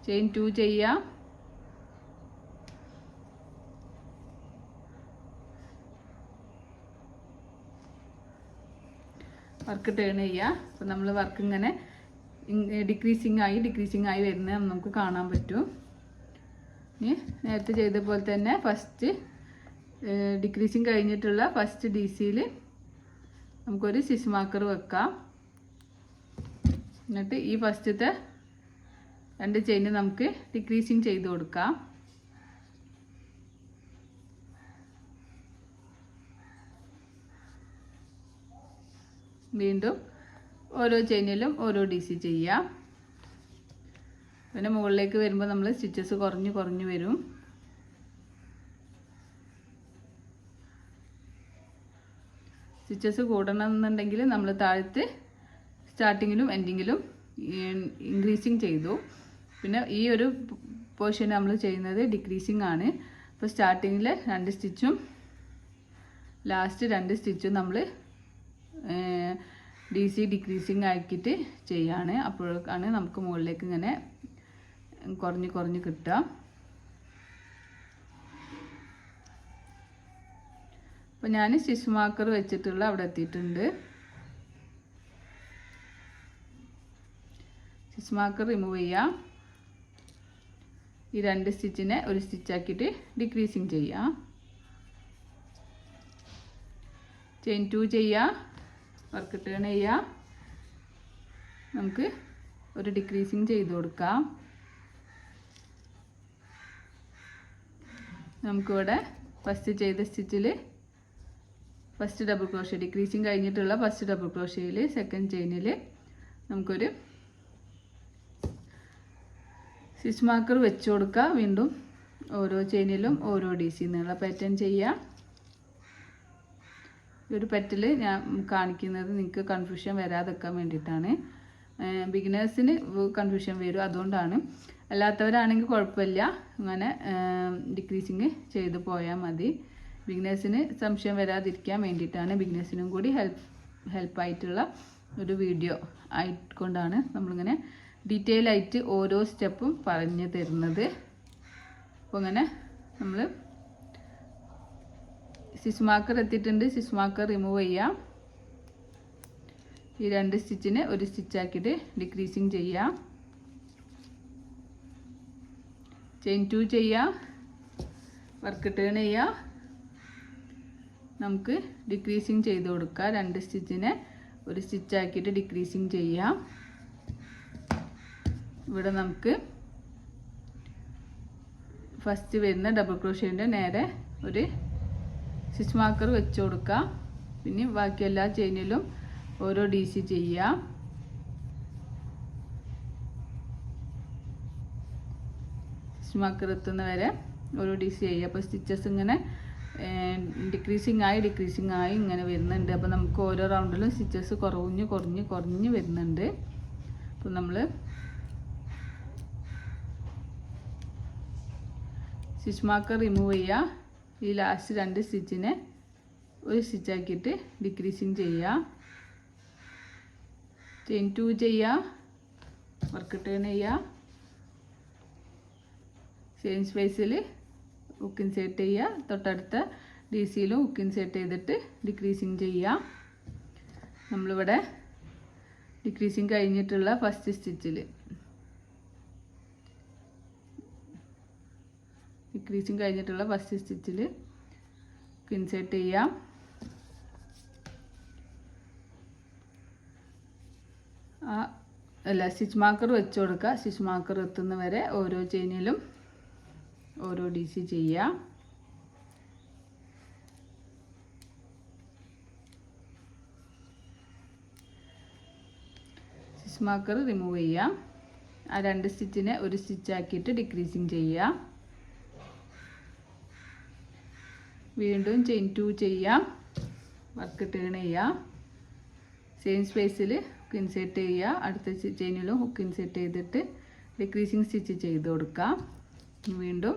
ചെയിൻ 2 ചെയ്യുക. വർക്ക് ടേൺ ചെയ്യുക. അപ്പോൾ നമ്മൾ വർക്ക് ഇങ്ങനെ ഡിക്രീസിങ് ആയി വരുന്നത് നമുക്ക് കാണാൻ പറ്റും. ഇനി നേരത്തെ ചെയ്ത പോലെ തന്നെ ഫസ്റ്റ് ഡിക്രീസിങ് കഴിഞ്ഞിട്ടുള്ള ഫസ്റ്റ് DCയിൽ നമുക്കൊരു സ്റ്റിച്ച് മാർക്കർ വെക്കാം. എന്നിട്ട് ഈ ഫസ്റ്റത്തെ 2 ചെയിൻ നമുക്ക് ഡിക്രീസിങ് ചെയ്ത് കൊടുക്കാം. വീണ്ടും ഓരോ ചെയിനിലും ഓരോ DC ചെയ്യാം. പിന്നെ മുകളിലേക്ക് വരുമ്പോൾ നമ്മൾ സ്റ്റിച്ചസ് കുറഞ്ഞു വരും. സ്റ്റിച്ചസ് കൂടണമെന്നുണ്ടെങ്കിൽ നമ്മൾ താഴത്ത് സ്റ്റാർട്ടിങ്ങിലും എൻഡിങ്ങിലും ഇൻക്രീസിങ് ചെയ്തു. പിന്നെ ഈ ഒരു പോർഷൻ നമ്മൾ ചെയ്യുന്നത് ഡിക്രീസിങ് ആണ്. അപ്പോൾ സ്റ്റാർട്ടിങ്ങിൽ 2 സ്റ്റിച്ചും ലാസ്റ്റ് 2 സ്റ്റിച്ചും നമ്മൾ DC ഡിക്രീസിങ് ആക്കിയിട്ട് ചെയ്യാണ്. അപ്പോഴാണ് നമുക്ക് മുകളിലേക്ക് ഇങ്ങനെ കുറഞ്ഞ് കിട്ടുക. അപ്പോൾ ഞാൻ സ്റ്റിച്ച് മാർക്കർ വെച്ചിട്ടുള്ള അവിടെ എത്തിയിട്ടുണ്ട്. സ്റ്റിച്ച് മാർക്കർ റിമൂവ് ചെയ്യാം. ഈ 2 സ്റ്റിച്ചിനെ ഒരു സ്റ്റിച്ച് ആക്കിയിട്ട് ഡിക്രീസിങ് ചെയ്യാം. ചെയിൻ 2 ചെയ്യുക. വർക്ക് ടേൺ ചെയ്യുക. നമുക്ക് ഒരു ഡിക്രീസിങ് ചെയ്ത് കൊടുക്കാം. നമുക്കിവിടെ ഫസ്റ്റ് ചെയ്ത സ്റ്റിച്ചിൽ ഫസ്റ്റ് ഡബിൾ ക്രോഷ്യ ഡിക്രീസിങ് കഴിഞ്ഞിട്ടുള്ള ഫസ്റ്റ് ഡബിൾ ക്രോഷ്യയിൽ സെക്കൻഡ് ചെയിനിൽ നമുക്കൊരു സ്റ്റിച്ച് മാർക്കർ വെച്ച് കൊടുക്കുക. വീണ്ടും ഓരോ ചെയിനിലും ഓരോ DC എന്നുള്ള പാറ്റേൺ ചെയ്യുക. ഒരു പെറ്റൽ ഞാൻ കാണിക്കുന്നത് നിങ്ങൾക്ക് കൺഫ്യൂഷൻ വരാതെക്കാൻ വേണ്ടിയിട്ടാണ്. ബിഗിനേഴ്സിന് കൺഫ്യൂഷൻ വരും, അതുകൊണ്ടാണ്. അല്ലാത്തവരാണെങ്കിൽ കുഴപ്പമില്ല, അങ്ങനെ ഡിക്രീസിങ് ചെയ്ത് പോയാൽ മതി. ബിഗിനേഴ്സിന് സംശയം വരാതിരിക്കാൻ വേണ്ടിയിട്ടാണ്, ബിഗിനേഴ്സിനും കൂടി ഹെൽപ്പായിട്ടുള്ള ഒരു വീഡിയോ ആയിക്കൊണ്ടാണ് നമ്മളിങ്ങനെ ഡീറ്റെയിൽ ആയിട്ട് ഓരോ സ്റ്റെപ്പും പറഞ്ഞു തരുന്നത്. അപ്പോൾ അങ്ങനെ നമ്മൾ സ്റ്റിച്ച് മാർക്കർ എത്തിയിട്ടുണ്ട്. സ്റ്റിച്ച് മാർക്കർ റിമൂവ് ചെയ്യാം. ഈ 2 സ്റ്റിച്ചിനെ ഒരു സ്റ്റിച്ചാക്കിയിട്ട് ഡിക്രീസിങ് ചെയ്യാം. ചെയിൻ 2 ചെയ്യാം, വർക്ക് ടേൺ ചെയ്യാം. നമുക്ക് ഡിക്രീസിങ് ചെയ്ത് കൊടുക്കാം. 2 സ്റ്റിച്ചിനെ ഒരു സ്റ്റിച്ചാക്കിയിട്ട് ഡിക്രീസിങ് ചെയ്യാം. ഇവിടെ നമുക്ക് ഫസ്റ്റ് വരുന്ന ഡബിൾ ക്രോഷ്യേൻ്റെ നേരെ ഒരു സ്റ്റിച്ച് മാർക്കർ വെച്ച് കൊടുക്കാം. പിന്നെ ബാക്കി എല്ലാ ചെയിനിലും ഓരോ DC ചെയ്യാം. സ്റ്റിച്ച് മാർക്കർ എത്തുന്ന വരെ ഓരോ DC ചെയ്യുക. അപ്പോൾ സ്റ്റിച്ചസ് ഇങ്ങനെ ഡിക്രീസിങ് ആയി ഇങ്ങനെ വരുന്നുണ്ട്. അപ്പോൾ നമുക്ക് ഓരോ റൗണ്ടിലും സ്റ്റിച്ചസ് കുറഞ്ഞ് വരുന്നുണ്ട്. അപ്പോൾ നമ്മൾ സ്റ്റിച്ച് മാർക്കർ റിമൂവ് ചെയ്യുക. ഈ ലാസ്റ്റ് 2 സ്റ്റിച്ചിനെ ഒരു സ്റ്റിച്ചാക്കിയിട്ട് ഡിക്രീസിങ് ചെയ്യുക. ചെയിൻ 2 ചെയ്യുക, വർക്ക് ടേൺ ചെയ്യുക. സെയിം സ്പേസിൽ ഹുക്ക് ഇൻസേർട്ട് ചെയ്യുക. തൊട്ടടുത്ത DCയിലും ഹുക്ക് ഇൻസേർട്ട് ചെയ്തിട്ട് ഡിക്രീസിങ് ചെയ്യുക. നമ്മളിവിടെ ഡിക്രീസിങ് കഴിഞ്ഞിട്ടുള്ള ഫസ്റ്റ് സ്റ്റിച്ചിൽ ഹുക്ക് ഇൻസേർട്ട് ചെയ്യാം. സ്റ്റിച്ച് മാർക്കർ വെച്ച് കൊടുക്കുക. സ്റ്റിച്ച് മാർക്കർ എത്തുന്ന വരെ ഓരോ ചെയിനിലും ഓരോ DC ചെയ്യാം. സ്റ്റിച്ച് മാർക്കർ റിമൂവ് ചെയ്യാം. ആ 2 സ്റ്റിച്ചിനെ ഒരു സ്റ്റിച്ചാക്കിയിട്ട് ഡിക്രീസിങ് ചെയ്യാം. വീണ്ടും ചെയിൻ 2 ചെയ്യാം, വർക്ക് ടേൺ ചെയ്യാം. സെയിം സ്പേസിൽ ഹുക്ക് ഇൻസേർട്ട് ചെയ്യുക. അടുത്ത ചെയിനിലും ഹുക്ക് ഇൻസേർട്ട് ചെയ്തിട്ട് ഡിക്രീസിങ് സ്റ്റിച്ച് ചെയ്ത് കൊടുക്കാം. വീണ്ടും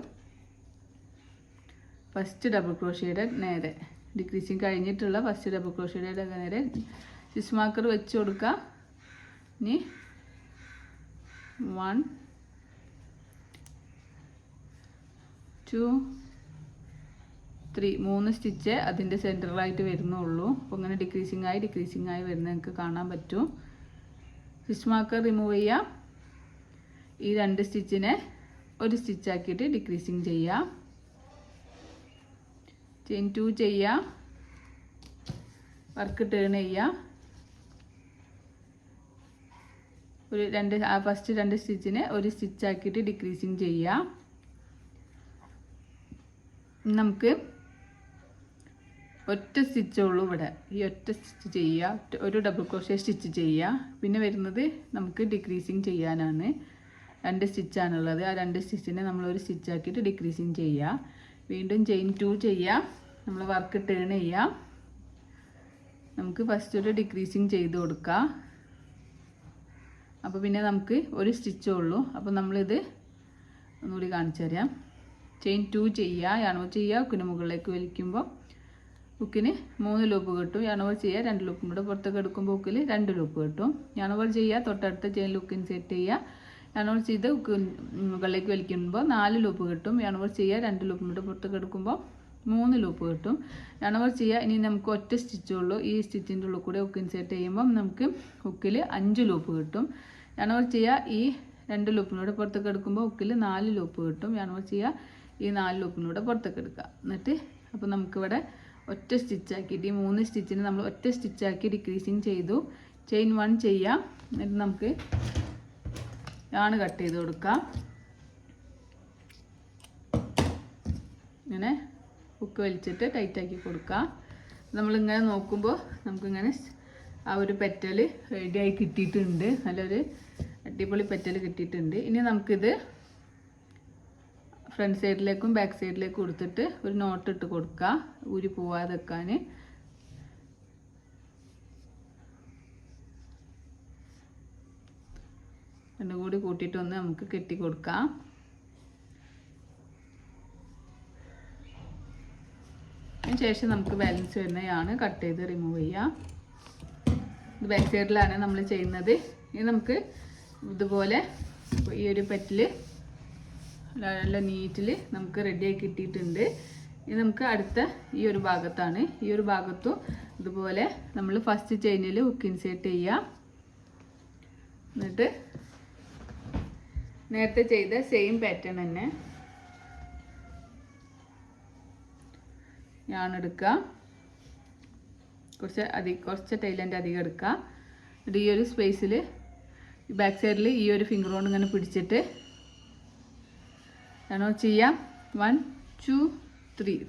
ഫസ്റ്റ് ഡബിൾ ക്രോഷ്യേയുടെ നേരെ ഡിക്രീസിങ് കഴിഞ്ഞിട്ടുള്ള ഫസ്റ്റ് ഡബിൾ ക്രോഷ്യേയുടെ നേരെ സ്റ്റിച്ച് മാർക്കർ വെച്ച് കൊടുക്കുക. ഇനി 1 2 3 3 സ്റ്റിച്ച് അതിൻ്റെ സെൻറ്ററിലായിട്ട് വരുന്നുള്ളൂ. അപ്പോൾ ഇങ്ങനെ ഡിക്രീസിങ് ആയി വരുന്നത് നിങ്ങൾക്ക് കാണാൻ പറ്റും. സ്റ്റിച്ച് മാർക്കർ റിമൂവ് ചെയ്യാം. ഈ 2 സ്റ്റിച്ചിനെ ഒരു സ്റ്റിച്ചാക്കിയിട്ട് ഡിക്രീസിങ് ചെയ്യാം. ചെയിൻ 2 ചെയ്യാം, വർക്ക് ടേൺ ചെയ്യാം. ഫസ്റ്റ് 2 സ്റ്റിച്ചിനെ ഒരു സ്റ്റിച്ചാക്കിയിട്ട് ഡിക്രീസിങ് ചെയ്യാം. നമുക്ക് ഒറ്റ സ്റ്റിച്ചേ ഉള്ളൂ ഇവിടെ. ഈ ഒറ്റ സ്റ്റിച്ച് ചെയ്യുക, ഒരു ഡബിൾ ക്രോഷ്യ സ്റ്റിച്ച് ചെയ്യുക. പിന്നെ വരുന്നത് നമുക്ക് ഡിക്രീസിങ് ചെയ്യാനാണ്. 2 സ്റ്റിച്ചാണുള്ളത്. ആ 2 സ്റ്റിച്ചിനെ നമ്മളൊരു സ്റ്റിച്ചാക്കിയിട്ട് ഡിക്രീസിങ് ചെയ്യുക. വീണ്ടും ചെയിൻ 2 ചെയ്യുക, നമ്മൾ വർക്ക് ടേൺ ചെയ്യുക. നമുക്ക് ഫസ്റ്റ് ഒരു ഡിക്രീസിങ് ചെയ്ത് കൊടുക്കാം. അപ്പോൾ പിന്നെ നമുക്ക് ഒരു സ്റ്റിച്ചേ ഉള്ളൂ. അപ്പോൾ നമ്മളിത് ഒന്നുകൂടി കാണിച്ചു തരാം. ചെയിൻ 2 ചെയ്യുക, യാണോ ചെയ്യുക. ഹുക്കിന് മുകളിലേക്ക് വലിക്കുമ്പോൾ ഹുക്കിന് 3 ലൂപ്പ് കിട്ടും. യാണോവർ ചെയ്യുക, 2 ലൂപ്പും കൂടെ പുറത്തേക്ക് എടുക്കുമ്പോൾ ഹുക്കിൽ 2 ലൂപ്പ് കിട്ടും. യാണോവർ ചെയ്യുക, തൊട്ടടുത്ത ചെയിൻ ഹുക്ക് ഇൻസേർട്ട് ചെയ്യുക. യാണോവർ ചെയ്ത് ഹുക്ക് മുകളിലേക്ക് വലിക്കുമ്പോൾ 4 ലൂപ്പ് കിട്ടും. യാണോവർ ചെയ്യുക, 2 ലൂപ്പും കൂടെ പുറത്തേക്ക് എടുക്കുമ്പോൾ 3 ലൂപ്പ് കിട്ടും. യാണോവർ ചെയ്യുക. ഇനി നമുക്ക് ഒറ്റ സ്റ്റിച്ചേ ഉള്ളൂ. ഈ സ്റ്റിച്ചിൻ്റെ ഉള്ളിൽ കൂടെ ഹുക്ക് ഇൻസേർട്ട് ചെയ്യുമ്പോൾ നമുക്ക് ഹുക്കിൽ 5 ലൂപ്പ് കിട്ടും. യാണോവർ ചെയ്യുക, ഈ 2 ലൂപ്പിനൂടെ പുറത്തേക്ക് എടുക്കുമ്പോൾ ഹുക്കിൽ 4 ലൂപ്പ് കിട്ടും. യാണോവർ ചെയ്യുക, ഈ 4 ലൂപ്പിനൂടെ പുറത്തേക്ക് എടുക്കുക. എന്നിട്ട് അപ്പോൾ നമുക്കിവിടെ ഒറ്റ സ്റ്റിച്ചാക്കിയിട്ട് ഈ 3 സ്റ്റിച്ചിന് നമ്മൾ ഒറ്റ സ്റ്റിച്ചാക്കി ഡിക്രീസിങ് ചെയ്തു. ചെയിൻ 1 ചെയ്യാം. എന്നിട്ട് നമുക്ക് യാണ് കട്ട് ചെയ്ത് കൊടുക്കാം. ഇങ്ങനെ ഹുക്ക് വലിച്ചിട്ട് ടൈറ്റാക്കി കൊടുക്കാം. നമ്മളിങ്ങനെ നോക്കുമ്പോൾ നമുക്കിങ്ങനെ ആ ഒരു പെറ്റൽ റെഡിയായി കിട്ടിയിട്ടുണ്ട്. നല്ലൊരു അടിപൊളി പെറ്റൽ കിട്ടിയിട്ടുണ്ട്. ഇനി നമുക്കിത് ഫ്രണ്ട് സൈഡിലേക്കും ബാക്ക് സൈഡിലേക്കും കൊടുത്തിട്ട് ഒരു നോട്ട് ഇട്ട് കൊടുക്കുക, ഊരി പോവാതെ വെക്കാൻ. രണ്ടും കൂടി കൂട്ടിയിട്ടൊന്ന് നമുക്ക് കെട്ടി കൊടുക്കാം. അതിന് ശേഷം നമുക്ക് ബാലൻസ് വരുന്നതാണ് കട്ട് ചെയ്ത് റിമൂവ് ചെയ്യാം. ഇത് ബാക്ക് സൈഡിലാണ് നമ്മൾ ചെയ്യുന്നത്. ഇനി നമുക്ക് ഇതുപോലെ ഈ ഒരു പെറ്റിൽ നല്ല നീറ്റിൽ നമുക്ക് റെഡിയായി കിട്ടിയിട്ടുണ്ട്. ഇനി നമുക്ക് അടുത്ത ഈ ഒരു ഭാഗത്താണ്. ഈ ഒരു ഭാഗത്തും ഇതുപോലെ നമ്മൾ ഫസ്റ്റ് ചെയിനിൽ ഹുക്ക് ഇൻസേർട്ട് ചെയ്യാം. എന്നിട്ട് നേരത്തെ ചെയ്ത സെയിം പാറ്റേൺ തന്നെ ഞാൻ എടുക്കുക. കുറച്ച് ടൈലൻ്റ് അധികം എടുക്കുക. എന്നിട്ട് ഈ ഒരു സ്പേസിൽ ബാക്ക് സൈഡിൽ ഈ ഒരു ഫിംഗർ കൊണ്ട് ഇങ്ങനെ പിടിച്ചിട്ട് ചെയ്യാം. 1 2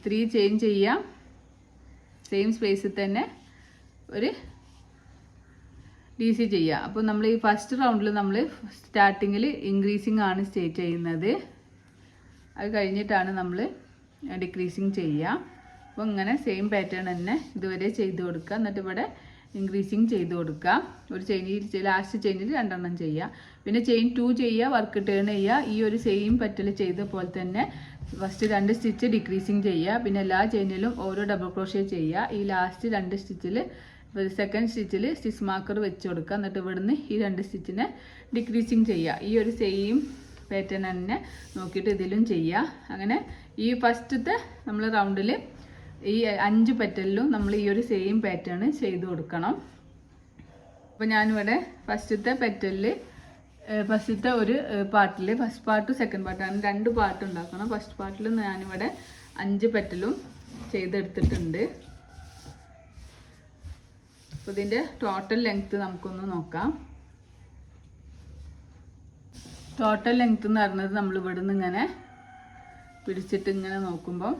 3 ചെയിൻ ചെയ്യാം. സെയിം സ്പേസിൽ തന്നെ ഒരു DC ചെയ്യാം. അപ്പോൾ നമ്മൾ ഈ ഫസ്റ്റ് റൗണ്ടിൽ നമ്മൾ സ്റ്റാർട്ടിങ്ങിൽ ഇൻക്രീസിങ് ആണ് സ്റ്റേറ്റ് ചെയ്യുന്നത്. അത് കഴിഞ്ഞിട്ടാണ് നമ്മൾ ഡിക്രീസിങ് ചെയ്യുക. അപ്പോൾ ഇങ്ങനെ സെയിം പാറ്റേൺ തന്നെ ഇതുവരെ ചെയ്ത് കൊടുക്കുക. എന്നിട്ട് ഇവിടെ ഇൻക്രീസിങ് ചെയ്ത് കൊടുക്കുക. ഒരു ചെയിനിൽ ലാസ്റ്റ് ചെയിനിൽ 2 എണ്ണം ചെയ്യുക. പിന്നെ ചെയിൻ 2 ചെയ്യുക, വർക്ക് ടേൺ ചെയ്യുക. ഈ ഒരു സെയിം പറ്റൽ ചെയ്ത പോലെ തന്നെ ഫസ്റ്റ് 2 സ്റ്റിച്ച് ഡിക്രീസിങ് ചെയ്യുക. പിന്നെ എല്ലാ ചെയിനിലും ഓരോ ഡബിൾ ക്രോഷ്യ ചെയ്യുക. ഈ ലാസ്റ്റ് 2 സ്റ്റിച്ചിൽ സെക്കൻഡ് സ്റ്റിച്ചിൽ സ്റ്റിച്ച് മാർക്കർ വെച്ച് കൊടുക്കുക. എന്നിട്ട് ഇവിടുന്ന് ഈ 2 സ്റ്റിച്ചിനെ ഡിക്രീസിങ് ചെയ്യുക. ഈ ഒരു സെയിം പാറ്റേൺ തന്നെ നോക്കിയിട്ട് ഇതിലും ചെയ്യുക. അങ്ങനെ ഈ ഫസ്റ്റത്തെ നമ്മൾ റൗണ്ടിൽ ഈ 5 പെറ്റലിലും നമ്മൾ ഈ ഒരു സെയിം പാറ്റേൺ ചെയ്ത് കൊടുക്കണം. അപ്പോൾ ഞാനിവിടെ ഫസ്റ്റത്തെ പെറ്റലിൽ ഫസ്റ്റത്തെ ഒരു പാർട്ടിൽ ഫസ്റ്റ് പാർട്ട് സെക്കൻഡ് പാർട്ട് അങ്ങനെ 2 പാർട്ട് ഉണ്ടാക്കണം. ഫസ്റ്റ് പാർട്ടിൽ ഞാനിവിടെ 5 പെറ്റലും ചെയ്തെടുത്തിട്ടുണ്ട്. അപ്പോൾ ഇതിൻ്റെ ടോട്ടൽ ലെങ്ത്ത് നമുക്കൊന്ന് നോക്കാം. ടോട്ടൽ ലെങ്ത്ത് എന്ന് പറയുന്നത് നമ്മൾ ഇവിടെ നിന്ന് ഇങ്ങനെ പിടിച്ചിട്ട് ഇങ്ങനെ നോക്കുമ്പോൾ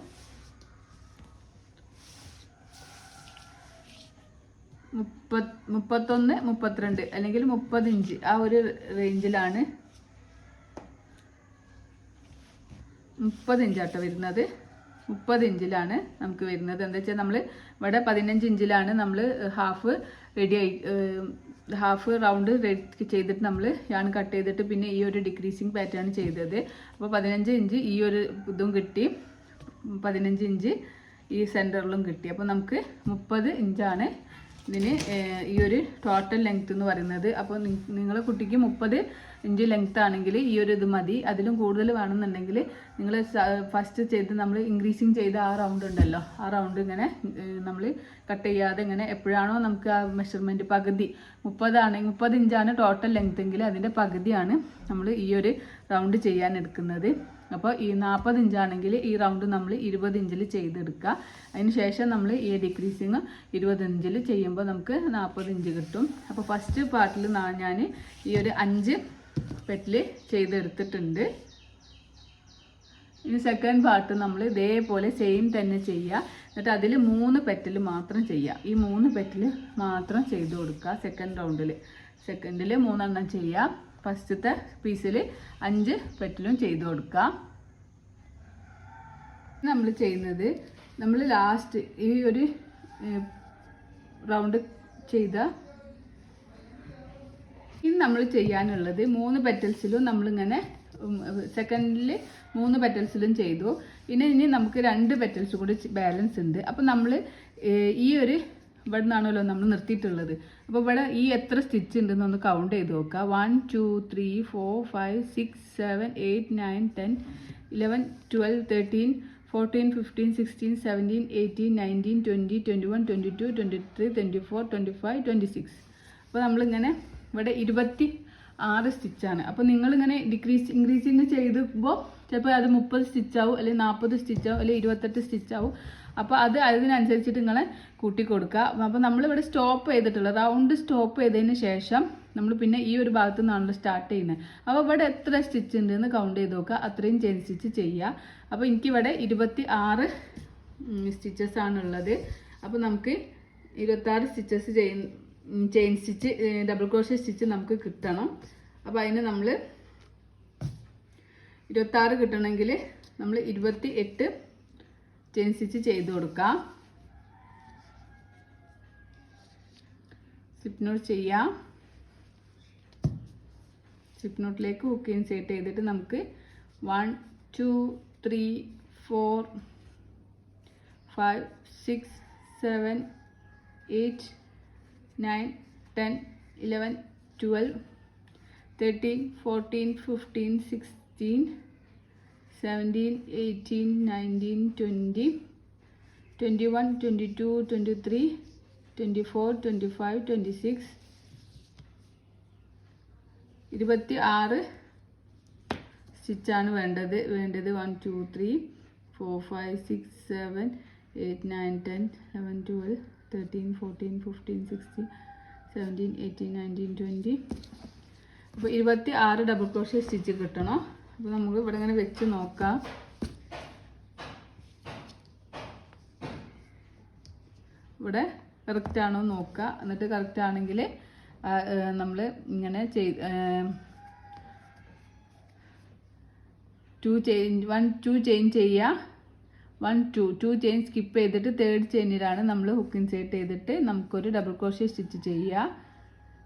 31 32 അല്ലെങ്കിൽ 30 ഇഞ്ച് ആ ഒരു റേഞ്ചിലാണ് 30 ഇഞ്ചാട്ടോ വരുന്നത്. 30 ഇഞ്ചിലാണ് നമുക്ക് വരുന്നത്. എന്താ വെച്ചാൽ നമ്മൾ ഇവിടെ 15 ഇഞ്ചിലാണ് നമ്മൾ ഹാഫ് റൗണ്ട് ചെയ്തിട്ട് നമ്മൾ യാൺ കട്ട് ചെയ്തിട്ട് പിന്നെ ഈ ഒരു ഡിക്രീസിങ് പാറ്റേൺ ചെയ്തത്. അപ്പോൾ 15 ഇഞ്ച് ഈ ഒരു ഇതും കിട്ടി, 15 ഇഞ്ച് ഈ സെൻറ്ററിലും കിട്ടി. അപ്പോൾ നമുക്ക് 30 ഇഞ്ചാണ് ഇതിന് ഈ ഒരു ടോട്ടൽ ലെങ്ത്ത് എന്ന് പറയുന്നത്. അപ്പോൾ നിങ്ങളെ കുട്ടിക്ക് 30 ഇഞ്ച് ലെങ്ത്ത് ആണെങ്കിൽ ഈ ഒരു ഇത് മതി. അതിലും കൂടുതൽ വേണമെന്നുണ്ടെങ്കിൽ നിങ്ങൾ ഫസ്റ്റ് ചെയ്ത് നമ്മൾ ഇൻക്രീസിങ് ചെയ്ത ആ റൗണ്ട് ഉണ്ടല്ലോ, ആ റൗണ്ട് ഇങ്ങനെ നമ്മൾ കട്ട് ചെയ്യാതെ ഇങ്ങനെ എപ്പോഴാണോ നമുക്ക് ആ മെഷർമെൻറ്റ് പകുതി 30 ഇഞ്ചാണ് ടോട്ടൽ ലെങ്ത്ത് എങ്കിൽ അതിൻ്റെ പകുതിയാണ് നമ്മൾ ഈ ഒരു റൗണ്ട് ചെയ്യാൻ എടുക്കുന്നത്. അപ്പോൾ ഈ 40 ഇഞ്ചാണെങ്കിൽ ഈ റൗണ്ട് നമ്മൾ 20 ഇഞ്ചിൽ ചെയ്തെടുക്കുക. അതിന് ശേഷം നമ്മൾ ഈ ഡിക്രീസിങ് 20 ഇഞ്ചിൽ ചെയ്യുമ്പോൾ നമുക്ക് 40 ഇഞ്ച് കിട്ടും. അപ്പോൾ ഫസ്റ്റ് പാർട്ടിൽ ഞാൻ ഈ ഒരു 5 പെറ്റിൽ ചെയ്തെടുത്തിട്ടുണ്ട്. ഇനി സെക്കൻഡ് പാർട്ട് നമ്മൾ ഇതേപോലെ സെയിം തന്നെ ചെയ്യുക. എന്നിട്ട് അതിൽ 3 പെറ്റിൽ മാത്രം ചെയ്യുക. ഈ 3 പെറ്റിൽ മാത്രം ചെയ്ത് കൊടുക്കുക. സെക്കൻഡിൽ 3 എണ്ണം ചെയ്യുക. ഫസ്റ്റത്തെ പീസിൽ 5 പെറ്റിലും ചെയ്ത് കൊടുക്കുക. നമ്മൾ ചെയ്യുന്നത് നമ്മൾ ലാസ്റ്റ് ഈ ഒരു റൗണ്ട് ചെയ്ത ഇനി നമ്മൾ ചെയ്യാനുള്ളത് 3 പെറ്റൽസിലും നമ്മളിങ്ങനെ സെക്കൻഡിൽ 3 പെറ്റൽസിലും ചെയ്തു. ഇനി നമുക്ക് 2 പെറ്റൽസ് കൂടി ബാലൻസ് ഉണ്ട്. അപ്പോൾ നമ്മൾ ഈ ഒരു ഇവിടെ നിന്നാണല്ലോ നമ്മൾ നിർത്തിയിട്ടുള്ളത്. അപ്പോൾ ഇവിടെ ഈ എത്ര സ്റ്റിച്ച് ഉണ്ടെന്ന് ഒന്ന് കൗണ്ട് ചെയ്ത് നോക്കുക. 1 2 3 4 5 6 7 8 9 10 11 12 13 14 15 16 17 18 19 20 21 22 23 24 25 26. അപ്പോൾ നമ്മളിങ്ങനെ ഇവിടെ 26 സ്റ്റിച്ചാണ്. അപ്പോൾ നിങ്ങളിങ്ങനെ ഇൻക്രീസിങ് ചെയ്തപ്പോൾ ചിലപ്പോൾ അത് 30 സ്റ്റിച്ചാവും, അല്ലെങ്കിൽ 40 സ്റ്റിച്ചാവും, അല്ലെങ്കിൽ 28 സ്റ്റിച്ചാവും. അപ്പോൾ അതിനനുസരിച്ചിട്ട് നിങ്ങളെ കൂട്ടി കൊടുക്കുക. അപ്പോൾ നമ്മളിവിടെ സ്റ്റോപ്പ് ചെയ്തിട്ടുള്ളത് റൗണ്ട് സ്റ്റോപ്പ് ചെയ്തതിന് ശേഷം നമ്മൾ പിന്നെ ഈ ഒരു ഭാഗത്തു നിന്നാണല്ലോ സ്റ്റാർട്ട് ചെയ്യുന്നത്. അപ്പോൾ ഇവിടെ എത്ര സ്റ്റിച്ച് ഉണ്ടെന്ന് കൗണ്ട് ചെയ്ത് നോക്കുക. അത്രയും ചെയിൻ സ്റ്റിച്ച് ചെയ്യുക. അപ്പോൾ എനിക്കിവിടെ 26 സ്റ്റിച്ചസ് ആണുള്ളത്. അപ്പോൾ നമുക്ക് 26 stitches chain stitch double crochet stitch നമുക്ക് കിട്ടണം. അപ്പോൾ അതിന് നമ്മൾ 26 കിട്ടണമെങ്കിൽ നമ്മൾ 28 ചെയിൻ സ്റ്റിച്ച് ചെയ്ത് കൊടുക്കാം. സ്ലിപ്പ് നോട്ട് ചെയ്യാം. സ്ലിപ്പ് നോട്ടിലേക്ക് ഹുക്ക് ഇൻസേർട്ട് ചെയ്തിട്ട് നമുക്ക് 1 2 3 4 5 6 7 8 9 10 11 12 13 14 15 16 17 18 19 20 21 22 23 24 25 26 26 സ്റ്റിച്ചാണ് വേണ്ടത് 1 2 3 4 5 6 7 8 9 10 11 12 13 14 15 16 17 18 19 20 അപ്പോൾ 26 ഡബിൾ ക്രോഷ്യ സ്റ്റിച്ച് കിട്ടണം. അപ്പോൾ നമുക്ക് ഇവിടെ ഇങ്ങനെ വെച്ച് നോക്കാം. ഇവിടെ കറക്റ്റ് ആണോ നോക്കുക. എന്നിട്ട് കറക്റ്റ് ആണെങ്കിൽ നമ്മൾ ഇങ്ങനെ വൺ ടു ചെയിൻ ചെയ്യുക. 1 2 ചെയിൻ സ്കിപ്പ് ചെയ്തിട്ട് തേർഡ് ചെയിനിലാണ് നമ്മൾ ഹുക്ക് ഇൻസേർട്ട് ചെയ്തിട്ട് നമുക്കൊരു ഡബിൾ ക്രോഷ്യ സ്റ്റിച്ച് ചെയ്യുക.